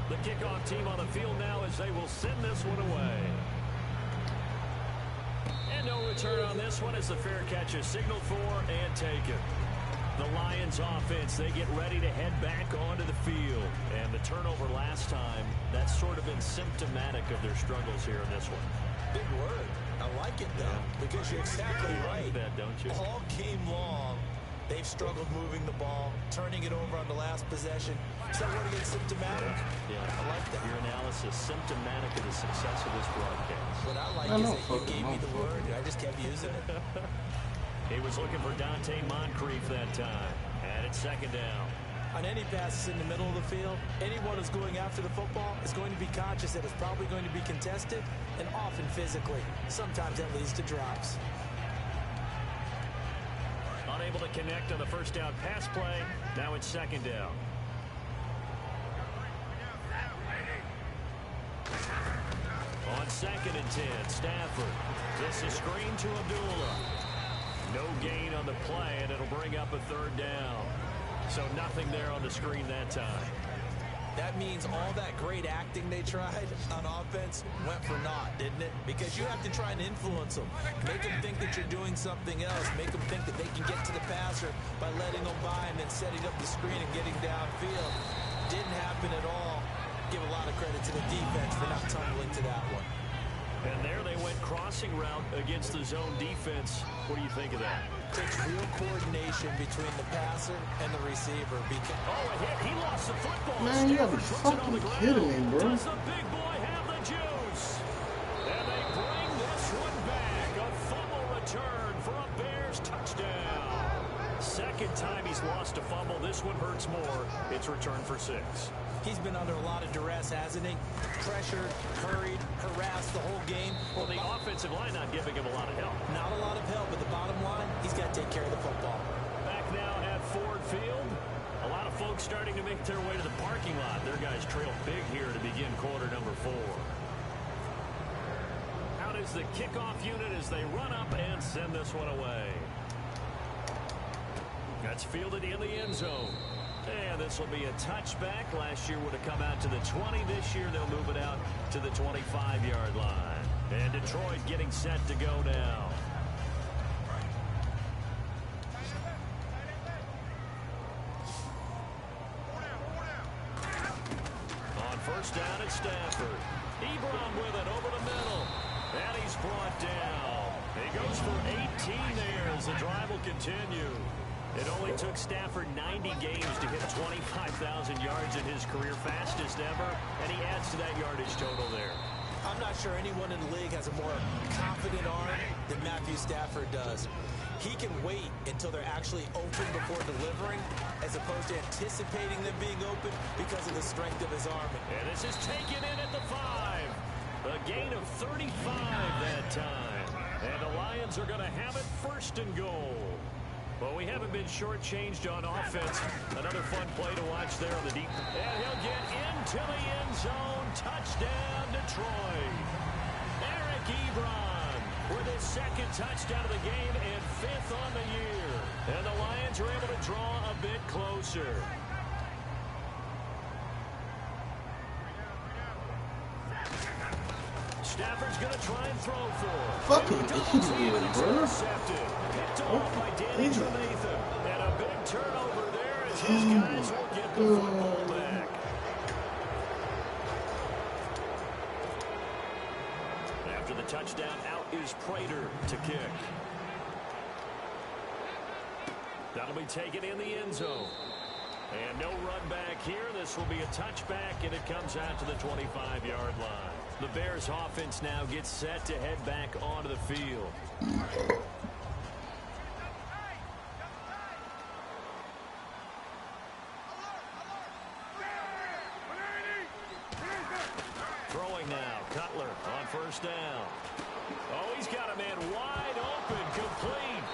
Speaker 2: The kickoff team on the field now as they will send this one away. And no return on this one as the fair catch is signaled for and taken. The Lions offense, they get ready to head back onto the field. And the turnover last time, that's sort of been symptomatic of their struggles here in this one.
Speaker 3: Big word. I like it, though, because you're exactly right.
Speaker 2: That, don't you?
Speaker 3: All game long, they've struggled moving the ball, turning it over on the last possession. Is that what it's symptomatic?
Speaker 2: Yeah,
Speaker 3: I like that.
Speaker 2: Your analysis symptomatic of the success of this broadcast.
Speaker 3: What I like is that you gave me the word, and I just kept using it.
Speaker 2: He was looking for Dante Moncrief that time. And it's second down.
Speaker 3: On any passes in the middle of the field, anyone who's going after the football is going to be conscious that it's probably going to be contested, and often physically. Sometimes that leads to drops.
Speaker 2: Unable to connect on the first down pass play. Now it's second down. On 2nd and 10, Stafford. This is screen to Abdullah. No gain on the play, and it'll bring up a third down. So nothing there on the screen that time.
Speaker 3: That means all that great acting they tried on offense went for naught, didn't it? Because you have to try and influence them. Make them think that you're doing something else. Make them think that they can get to the passer by letting them by and then setting up the screen and getting downfield. Didn't happen at all. Give a lot of credit to the defense for not tumbling to that one.
Speaker 2: And there they went crossing route against the zone defense. What do you think of that?
Speaker 3: Takes real coordination between the passer and the receiver.
Speaker 2: Oh, a hit. He lost the football.
Speaker 5: Man, you gotta be fucking kidding me, bro.
Speaker 2: Does the big boy have the juice? And they bring this one back. A fumble return for a Bears touchdown. Second time he's lost a fumble. This one hurts more. It's returned for 6.
Speaker 3: He's been under a lot of duress, hasn't he? Pressured, hurried, harassed the whole game.
Speaker 2: Well, the offensive line not giving him a lot of help.
Speaker 3: Not a lot of help, but the bottom line, he's got to take care of the football.
Speaker 2: Back now at Ford Field. A lot of folks starting to make their way to the parking lot. Their guys trail big here to begin quarter number 4. Out is the kickoff unit as they run up and send this one away. That's fielded in the end zone. And this will be a touchback. Last year would have come out to the 20. This year they'll move it out to the 25-yard line. And Detroit getting set to go now. On first down at Stafford. Ebron with it over the middle. And he's brought down. He goes for 18 there as the drive will continue. It only took Stafford 90 games to hit 25,000 yards in his career, fastest ever, and he adds to that yardage total there.
Speaker 3: I'm not sure anyone in the league has a more confident arm than Matthew Stafford does. He can wait until they're actually open before delivering, as opposed to anticipating them being open because of the strength of his arm.
Speaker 2: And this is taken in at the 5. A gain of 35 that time. And the Lions Lions are going to have it 1st and goal. Well, we haven't been shortchanged on offense. Another fun play to watch there on the deep. And he'll get into the end zone. Touchdown, Detroit. Eric Ebron with his 2nd touchdown of the game and 5th on the year. And the Lions are able to draw a bit closer. Stafford's going to try and throw for it.
Speaker 5: Fucking idiot, bro.
Speaker 2: And a big turnover there as his guys will get the football back. After the touchdown, out is Prater to kick. That'll be taken in the end zone. And no run back here. This will be a touchback, and it comes out to the 25-yard line. The Bears offense now gets set to head back onto the field. Throwing now, Cutler on 1st down. Oh, he's got a man wide open, complete.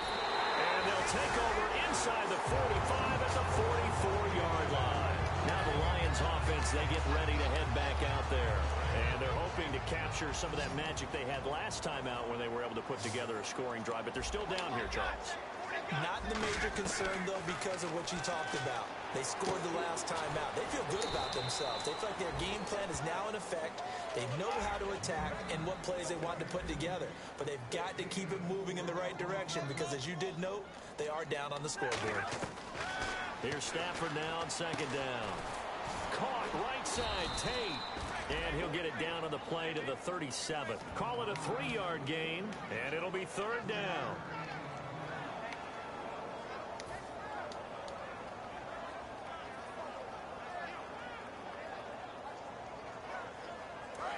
Speaker 2: And they'll take over inside the 45 at the 44-yard line. Now the Lions offense, they get ready to head back out there. And they're hoping to capture some of that magic they had last time out when they were able to put together a scoring drive. But they're still down here, Charles.
Speaker 3: Not the major concern, though, because of what you talked about. They scored the last time out. They feel good about themselves. They feel like their game plan is now in effect. They know how to attack and what plays they want to put together. But they've got to keep it moving in the right direction because, as you did note, they are down on the scoreboard.
Speaker 2: Here's Stafford now on 2nd down. Caught right side, Tate. And he'll get it down on the play to the 37. Call it a 3-yard gain, and it'll be 3rd down.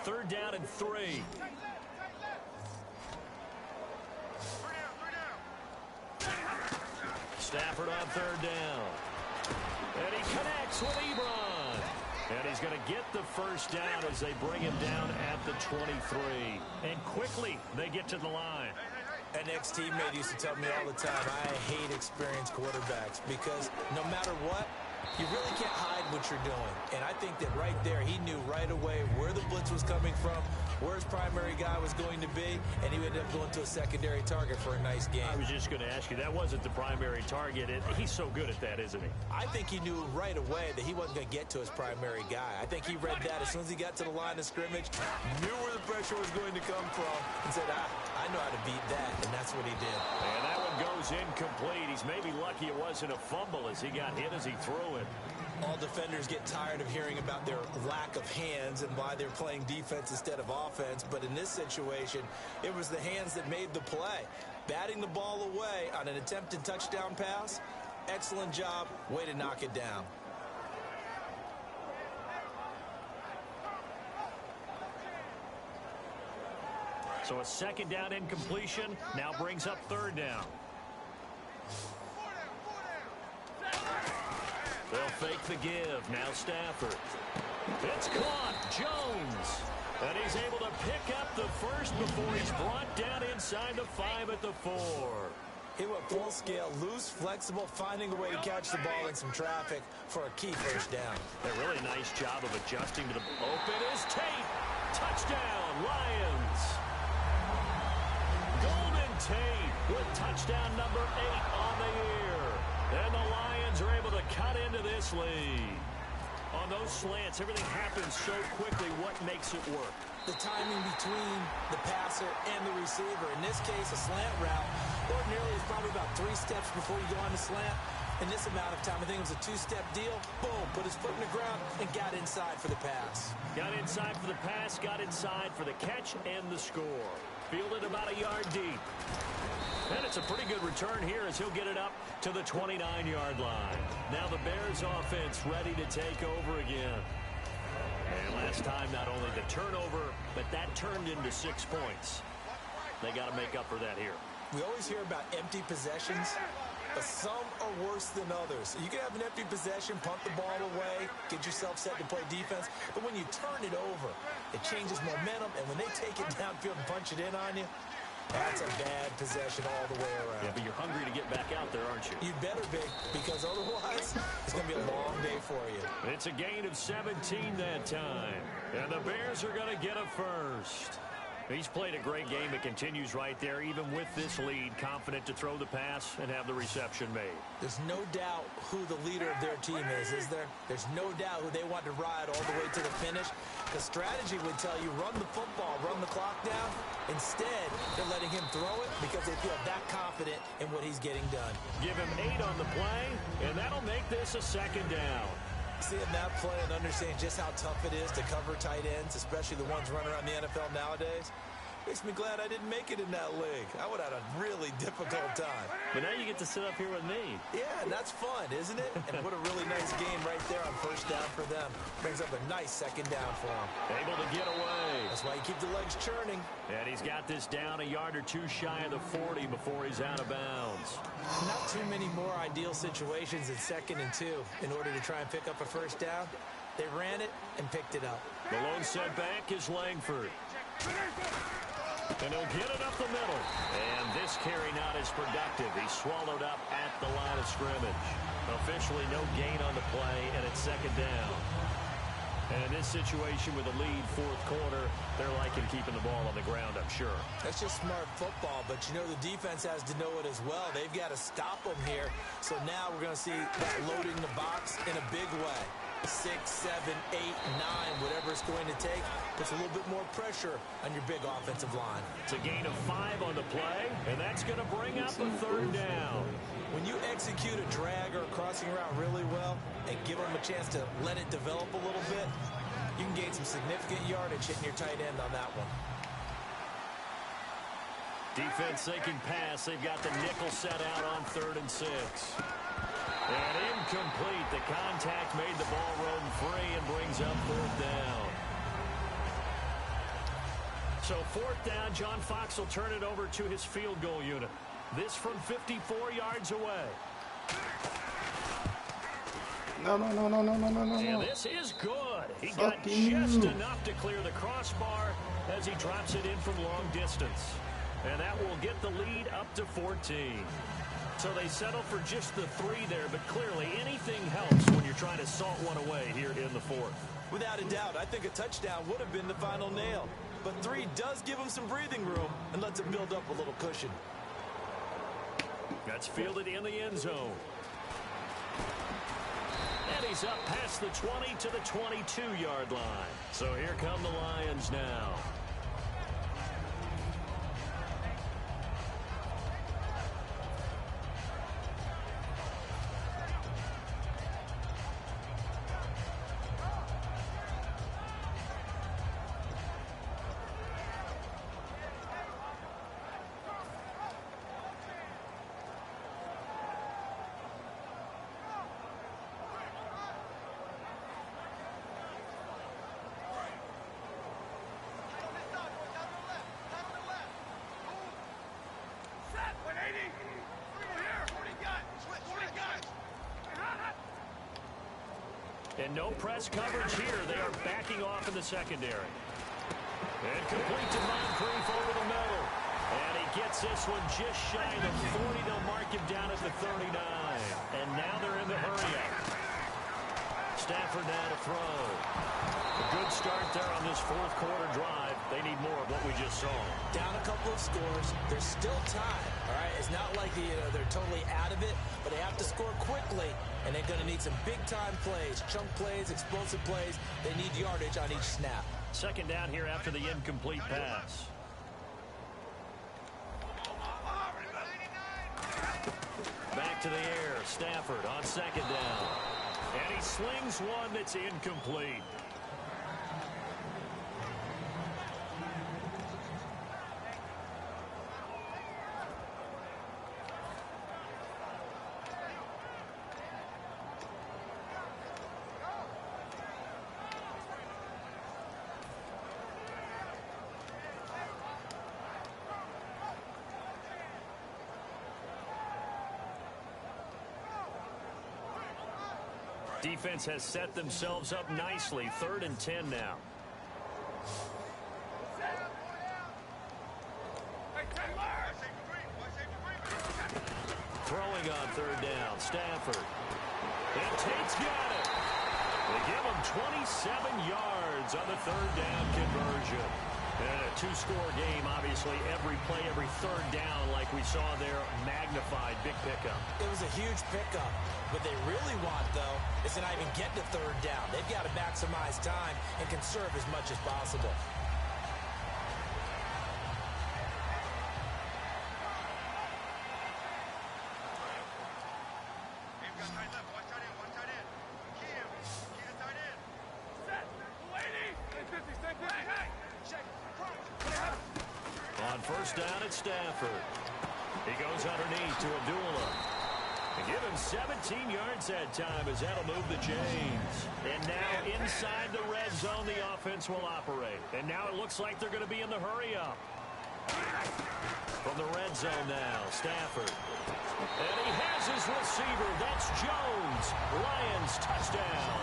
Speaker 2: Third down and 3. Stafford on 3rd down. And he connects with Ebron. And he's going to get the 1st down as they bring him down at the 23. And quickly, they get to the line.
Speaker 3: An ex-teammate used to tell me all the time, I hate experienced quarterbacks because no matter what, you really can't hide what you're doing. And I think that right there, he knew right away where the blitz was coming from, where his primary guy was going to be, and he ended up going to a secondary target for a nice game.
Speaker 2: I was just going to ask you, that wasn't the primary target. He's so good at that, isn't he?
Speaker 3: I think he knew right away that he wasn't going to get to his primary guy. I think he read that as soon as he got to the line of scrimmage, knew where the pressure was going to come from, and said, I know how to beat that, and that's what he did.
Speaker 2: And that one goes incomplete. He's maybe lucky it wasn't a fumble as he got hit as he threw it.
Speaker 3: All defenders get tired of hearing about their lack of hands and why they're playing defense instead of offense. But in this situation, it was the hands that made the play. Batting the ball away on an attempted touchdown pass, excellent job, way to knock it down.
Speaker 2: So a 2nd down incompletion now brings up 3rd down. They'll fake the give. Now Stafford. It's caught. Jones. And he's able to pick up the 1st before he's brought down inside the 5 at the 4.
Speaker 3: He went full scale, loose, flexible, finding a way to catch the ball in some traffic for a key 1st down.
Speaker 2: A really nice job of adjusting to the open is Tate. Touchdown, Lions. Golden Tate with touchdown number 8 on the year. And the Lions are able to cut into this lead. On those slants, everything happens so quickly. What makes it work?
Speaker 3: The timing between the passer and the receiver. In this case, a slant route ordinarily is probably about 3 steps before you go on the slant. In this amount of time, I think it was a 2-step deal. Boom, put his foot in the ground and got inside for the pass.
Speaker 2: Got inside for the pass, got inside for the catch and the score. Fielded about a yard deep. And it's a pretty good return here as he'll get it up to the 29-yard line. Now the Bears offense ready to take over again. And last time, not only the turnover, but that turned into 6 points. They got to make up for that here.
Speaker 3: We always hear about empty possessions, but some are worse than others. You can have an empty possession, punt the ball away, get yourself set to play defense, but when you turn it over, it changes momentum, and when they take it downfield and punch it in on you, that's a bad possession all the way around.
Speaker 2: Yeah, but you're hungry to get back out there, aren't you?
Speaker 3: You better be, because otherwise it's going to be a long day for you.
Speaker 2: It's a gain of 17 that time. And the Bears are going to get a first. He's played a great game. It continues right there, even with this lead, confident to throw the pass and have the reception made.
Speaker 3: There's no doubt who the leader of their team is there? There's no doubt who they want to ride all the way to the finish. The strategy would tell you run the football, run the clock down. Instead, they're letting him throw it because they feel that confident in what he's getting done.
Speaker 2: Give him 8 on the play, and that'll make this a second down.
Speaker 3: Seeing that play and understanding just how tough it is to cover tight ends, especially the ones running around the NFL nowadays, makes me glad I didn't make it in that league. I would have had a really difficult time.
Speaker 2: But now you get to sit up here with me.
Speaker 3: Yeah, and that's fun, isn't it? And what a really nice game right there on first down for them. Brings up a nice second down for them.
Speaker 2: Able to get away.
Speaker 3: That's why you keep the legs churning.
Speaker 2: And he's got this down a yard or two shy of the 40 before he's out of bounds.
Speaker 3: Not too many more ideal situations in 2nd and 2 in order to try and pick up a first down. They ran it and picked it up.
Speaker 2: The lone setback is Langford. And he'll get it up the middle. And this carry not as productive. He's swallowed up at the line of scrimmage. Officially no gain on the play, and it's second down. And in this situation with a lead, 4th quarter, they're liking keeping the ball on the ground, I'm sure.
Speaker 3: That's just smart football, but you know the defense has to know it as well. They've got to stop them here. So now we're going to see that loading the box in a big way. 6, 7, 8, 9, whatever it's going to take, puts a little bit more pressure on your big offensive line.
Speaker 2: It's a gain of 5 on the play, and that's going to bring up a 3rd down.
Speaker 3: When you execute a drag or a crossing route really well and give them a chance to let it develop a little bit, you can gain some significant yardage hitting your tight end on that one.
Speaker 2: Defense thinking pass. They've got the nickel set out on 3rd and 6. And incomplete. The contact made the ball roam free and brings up 4th down. So 4th down, John Fox will turn it over to his field goal unit. This from 54 yards away.
Speaker 5: No.
Speaker 2: And this is good. He got just enough to clear the crossbar as he drops it in from long distance. And that will get the lead up to 14. So they settle for just the 3 there, but clearly anything helps when you're trying to salt one away here in the 4th.
Speaker 3: Without a doubt, I think a touchdown would have been the final nail. But 3 does give them some breathing room and lets them build up a little cushion.
Speaker 2: That's fielded in the end zone. And he's up past the 20 to the 22-yard line. So here come the Lions now. And no press coverage here. They are backing off in the secondary. And complete to Moncrief over the middle. And he gets this one just shy of the 40. They'll mark him down at the 39. And now they're in the hurry-up. Stafford now to throw. A good start there on this 4th quarter drive. They need more of what we just saw.
Speaker 3: Down a couple of scores. There's still time. All right, it's not like they're totally out of it, but they have to score quickly, and they're going to need some big-time plays, chunk plays, explosive plays. They need yardage on each snap.
Speaker 2: Second down here after the incomplete pass. Back to the air. Stafford on second down. And he slings one that's incomplete. Defense has set themselves up nicely. 3rd and 10 now. third down. Stafford. And Tate's got it. They give him 27 yards on the third down conversion. And a two-score game, obviously, every play, every third down, like we saw there, magnified, big pickup.
Speaker 3: It was a huge pickup. What they really want, though, is to not even get to third down. They've got to maximize time and conserve as much as possible.
Speaker 2: On first down at Stafford. He goes underneath to Abdullah. They give him 17 yards that time as that'll move the chains. And now inside the red zone, the offense will operate. And now it looks like they're going to be in the hurry-up. From the red zone now, Stafford. And he has his receiver. That's Jones. Lions touchdown.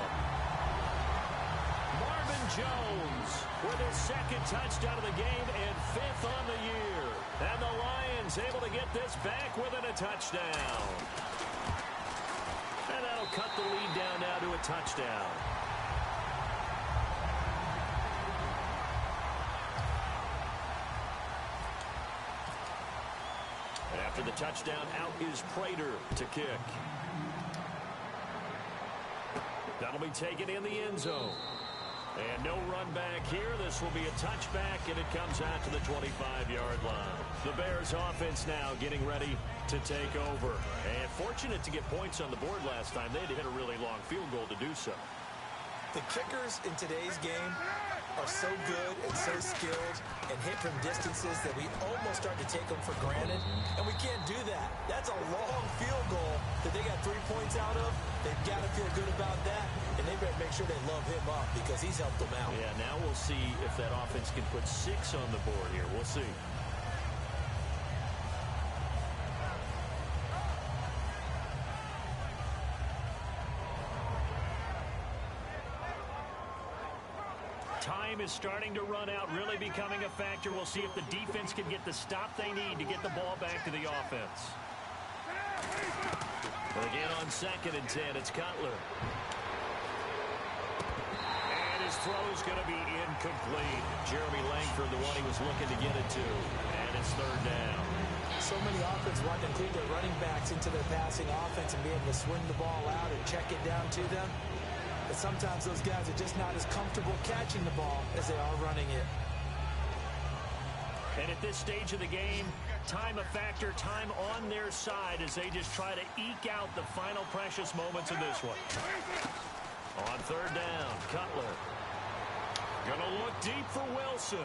Speaker 2: Marvin Jones with his second touchdown of the game and fifth on the year. And the Lions able to get this back within a touchdown. And that'll cut the lead down now to a touchdown. And after the touchdown, out is Prater to kick. That'll be taken in the end zone. And no run back here. This will be a touchback, and it comes out to the 25-yard line. The Bears offense now getting ready to take over. And fortunate to get points on the board last time. They had to hit a really long field goal to do so.
Speaker 3: The kickers in today's game are so good and so skilled and hit from distances that we almost start to take them for granted, and we can't do that. That's a long field goal that they got 3 points out of. They've got to feel good about that, and they better make sure they love him up because he's helped them out.
Speaker 2: Yeah, now we'll see if that offense can put 6 on the board here. We'll see. Time is starting to run out, really becoming a factor. We'll see if the defense can get the stop they need to get the ball back to the offense. But again on 2nd and 10, it's Cutler. And his throw is going to be incomplete. Jeremy Langford, the one he was looking to get it to. And it's third down.
Speaker 3: So many offenses want to include their running backs into their passing offense and be able to swing the ball out and check it down to them. But sometimes those guys are just not as comfortable catching the ball as they are running it.
Speaker 2: And at this stage of the game, time a factor, time on their side as they just try to eke out the final precious moments of this one. On third down, Cutler. Gonna look deep for Wilson.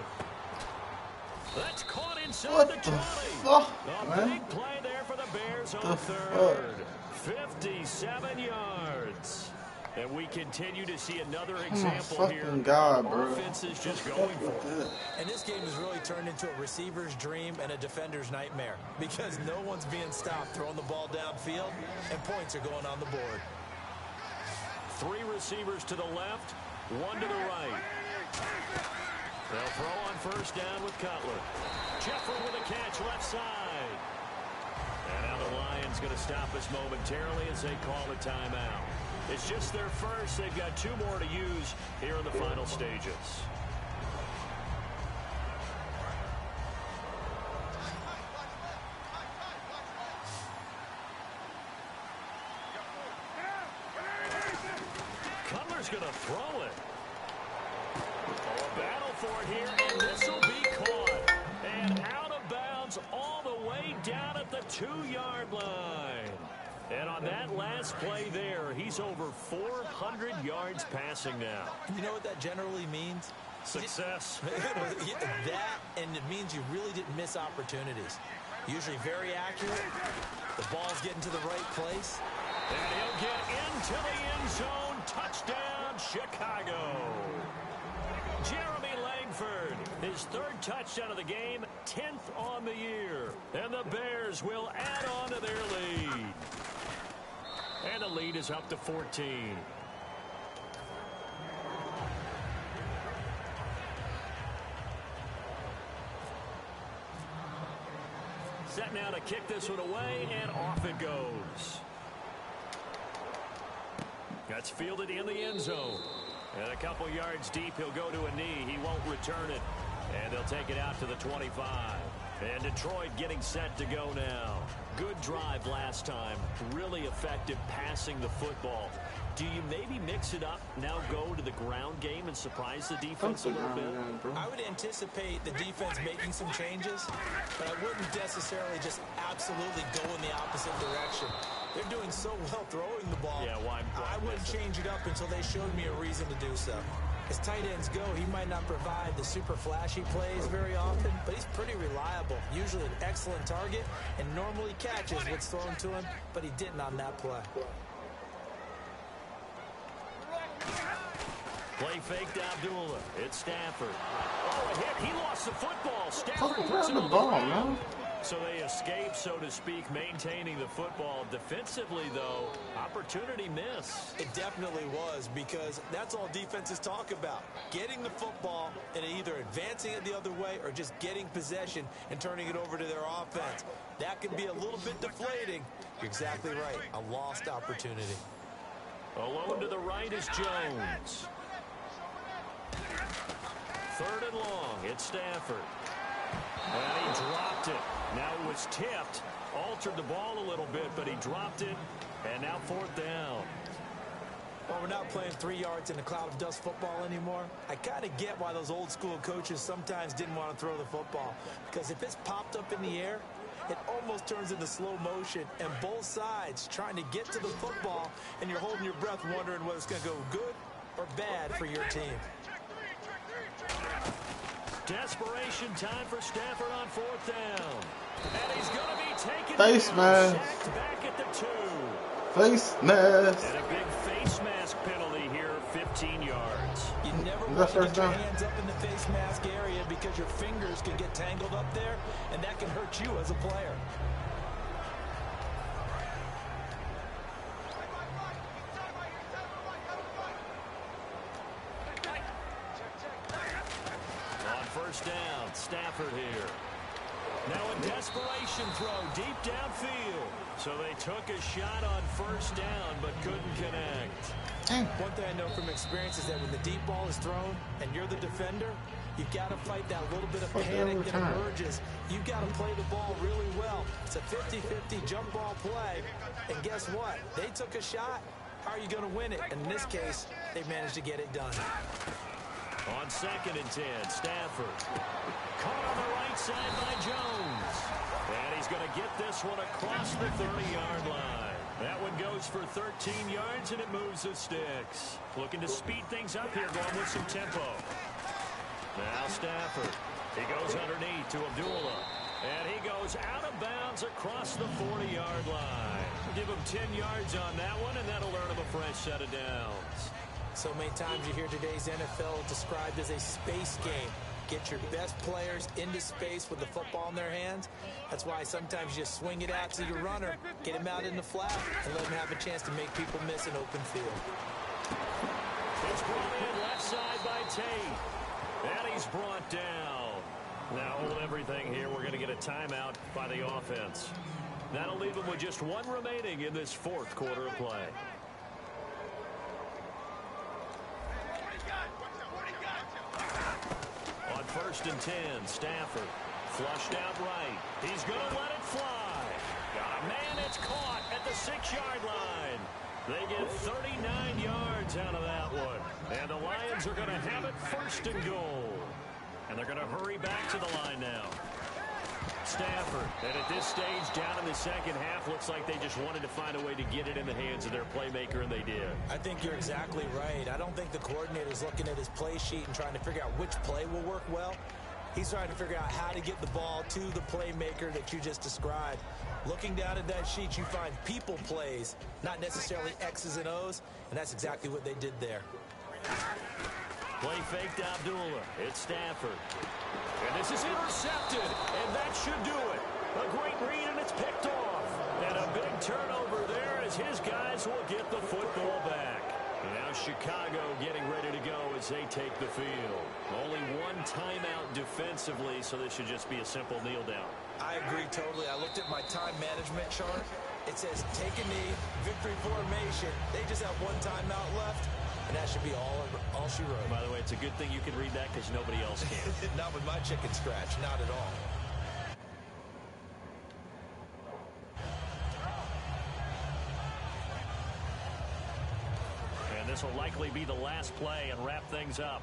Speaker 2: That's caught inside the 20. A big play there for the Bears on third. 57 yards. And we continue to see another example here.
Speaker 5: God, bro.
Speaker 2: Offense is just going for it.
Speaker 3: And this game has really turned into a receiver's dream and a defender's nightmare because no one's being stopped throwing the ball downfield, and points are going on the board.
Speaker 2: 3 receivers to the left, 1 to the right. They'll throw on first down with Cutler. Jeffrey with a catch left side. And now the Lions going to stop us momentarily as they call a timeout. It's just their first. They've got 2 more to use here in the final stages. Cutler's going to throw it. A battle for it here, and this will be caught. And out of bounds all the way down at the 2-yard line. And on that last play there, he's over 400 yards passing now.
Speaker 3: You know what that generally means?
Speaker 2: Success.
Speaker 3: That, and it means you really didn't miss opportunities. Usually very accurate. The ball's getting to the right place.
Speaker 2: And he'll get into the end zone. Touchdown, Chicago. Jeremy Langford, his 3rd touchdown of the game, 10th on the year. And the Bears will add on to their lead. And the lead is up to 14. Set now now to kick this one away, and off it goes. That's fielded in the end zone. And a couple yards deep, he'll go to a knee. He won't return it. And they'll take it out to the 25. And Detroit getting set to go now. Good drive last time. Really effective passing the football. Do you maybe mix it up, now go to the ground game and surprise the defense a little bit?
Speaker 3: I would anticipate the defense making some changes, but I wouldn't necessarily just absolutely go in the opposite direction. They're doing so well throwing the ball.
Speaker 2: Yeah, why
Speaker 3: I wouldn't change it up until they showed me a reason to do so. As tight ends go, he might not provide the super flashy plays very often, but he's pretty reliable. Usually an excellent target and normally catches what's thrown to him, but he didn't on that play.
Speaker 2: Play fake to Abdullah. It's Stafford. Oh, a hit. He lost the football. Stafford puts it on the ground.
Speaker 5: Man.
Speaker 2: So they escape, so to speak, maintaining the football. Defensively, though, opportunity miss.
Speaker 3: It definitely was, because that's all defenses talk about. Getting the football and either advancing it the other way or just getting possession and turning it over to their offense. That can be a little bit deflating. You're exactly right. A lost opportunity.
Speaker 2: Alone to the right is Jones. 3rd and long. It's Stafford. And he dropped it. Now it was tipped. Altered the ball a little bit, but he dropped it. And now 4th down.
Speaker 3: Well, we're not playing 3 yards in a cloud of dust football anymore. I kind of get why those old school coaches sometimes didn't want to throw the football. Because if it's popped up in the air, it almost turns into slow motion, and both sides trying to get to the football, and you're holding your breath wondering whether it's going to go good or bad for your team.
Speaker 2: Desperation time for Stafford on 4th down. And he's going to be taken
Speaker 5: face mask.
Speaker 2: Back at the 2.
Speaker 5: Face mask.
Speaker 2: And a big face mask penalty here, 15 yards.
Speaker 3: You never want to get your hands up in the face mask area because your fingers can get tangled up there, and that can hurt you as a player.
Speaker 2: On 1st down, Stafford here. Now a desperation throw deep downfield. So they took a shot on 1st down, but couldn't connect.
Speaker 3: One thing I know from experience is that when the deep ball is thrown and you're the defender, you've got to fight that little bit of panic that emerges. You've got to play the ball really well. It's a 50-50 jump ball play. And guess what? They took a shot. How are you going to win it? And in this case, they managed to get it done.
Speaker 2: On 2nd and 10, Stafford. Caught on the right side by Jones. And he's going to get this one across the 30-yard line. That one goes for 13 yards, and it moves the sticks. Looking to speed things up here, going with some tempo. Now Stafford. He goes underneath to Abdullah. And he goes out of bounds across the 40-yard line. Give him 10 yards on that one, and that'll earn him a fresh set of downs.
Speaker 3: So many times you hear today's NFL described as a space game. Get your best players into space with the football in their hands. That's why sometimes you just swing it out to your runner, get him out in the flat, and let him have a chance to make people miss an open field.
Speaker 2: It's brought in left side by Tate. And he's brought down. Now hold everything here. We're going to get a timeout by the offense. That'll leave them with just 1 remaining in this 4th quarter of play. On 1st and 10, Stafford. Flushed out right. He's going to let it fly. Got a man. It's caught at the 6-yard line. They get 39 yards out of that one. And the Lions are going to have it 1st and goal. And they're going to hurry back to the line now. Stafford, and at this stage, down in the 2nd half, looks like they just wanted to find a way to get it in the hands of their playmaker, and they did.
Speaker 3: I think you're exactly right. I don't think the coordinator's looking at his play sheet and trying to figure out which play will work well. He's trying to figure out how to get the ball to the playmaker that you just described. Looking down at that sheet, you find people plays, not necessarily X's and O's, and that's exactly what they did there.
Speaker 2: Play fake to Abdullah. It's Stafford. And this is intercepted, and that should do it. A great read, and it's picked off. And a big turnover there as his guys will get the football back. And now Chicago getting ready to go as they take the field. Only 1 timeout defensively, so this should just be a simple kneel down.
Speaker 3: I agree totally. I looked at my time management chart. It says take a knee, victory formation. They just have one timeout left, and that should be all she wrote.
Speaker 2: By the way, it's a good thing you can read that because nobody else can.
Speaker 3: Not with my chicken scratch, not at all.
Speaker 2: And this will likely be the last play and wrap things up.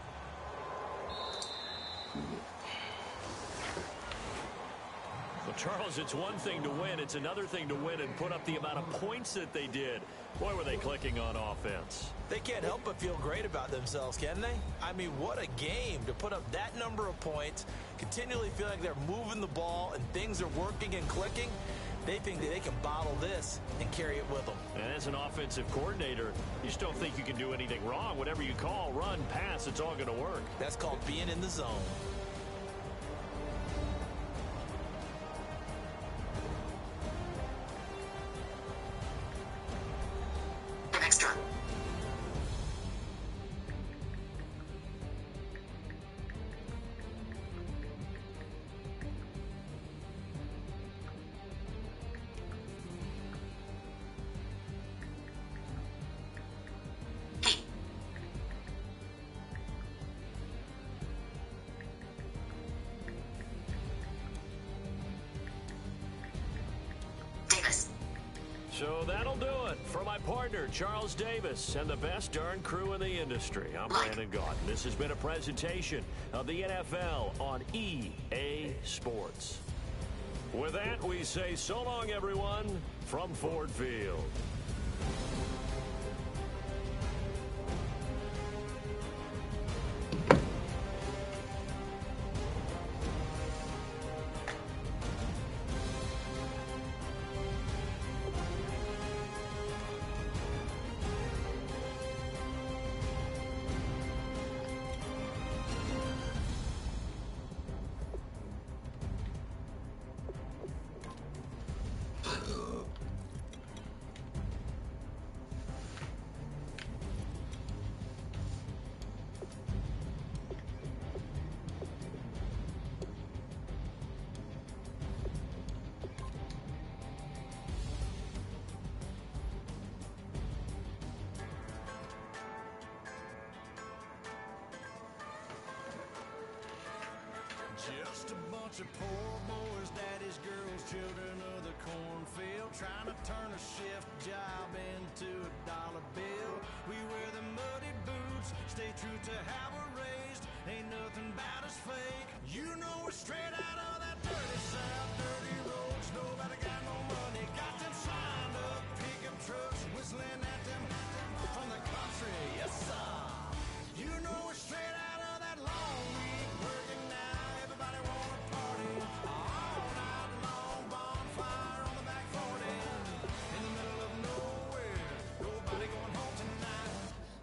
Speaker 2: Well, Charles, it's one thing to win. It's another thing to win and put up the amount of points that they did. Boy, were they clicking on offense.
Speaker 3: They can't help but feel great about themselves, can they? I mean, what a game to put up that number of points, continually feel like they're moving the ball and things are working and clicking. They think that they can bottle this and carry it with them.
Speaker 2: And as an offensive coordinator, you just don't think you can do anything wrong. Whatever you call, run, pass, it's all going to work.
Speaker 3: That's called being in the zone.
Speaker 4: Extra. Davis.
Speaker 2: So that'll do it for my partner, Charles Davis, and the best darn crew in the industry. I'm Brandon Gaudin. This has been a presentation of the NFL on EA Sports. With that, we say so long, everyone, from Ford Field.
Speaker 6: Just a bunch of poor boys, daddies, girls, children of the cornfield, trying to turn a shift job into a dollar bill. We wear the muddy boots, stay true to how we're raised. Ain't nothing about us fake. You know we're straight out of that dirty south, dirty roads. Nobody got no money, got them signed up pickup trucks, whistling at them from the country. Yes, sir. You know we're straight out of that long week working now. Everybody wanna party all night long. Bonfire on the back 40 in the middle of nowhere. Nobody going home tonight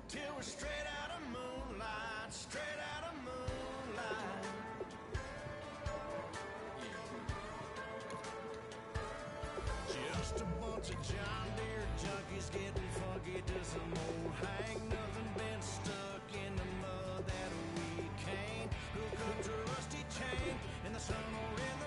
Speaker 6: till we're straight out of moonlight. Straight out of moonlight. Just a bunch of John Deere junkies getting funky to some old hang. Nothing been stuck in the mud that we can't hook up to a rusty chain in the sun or in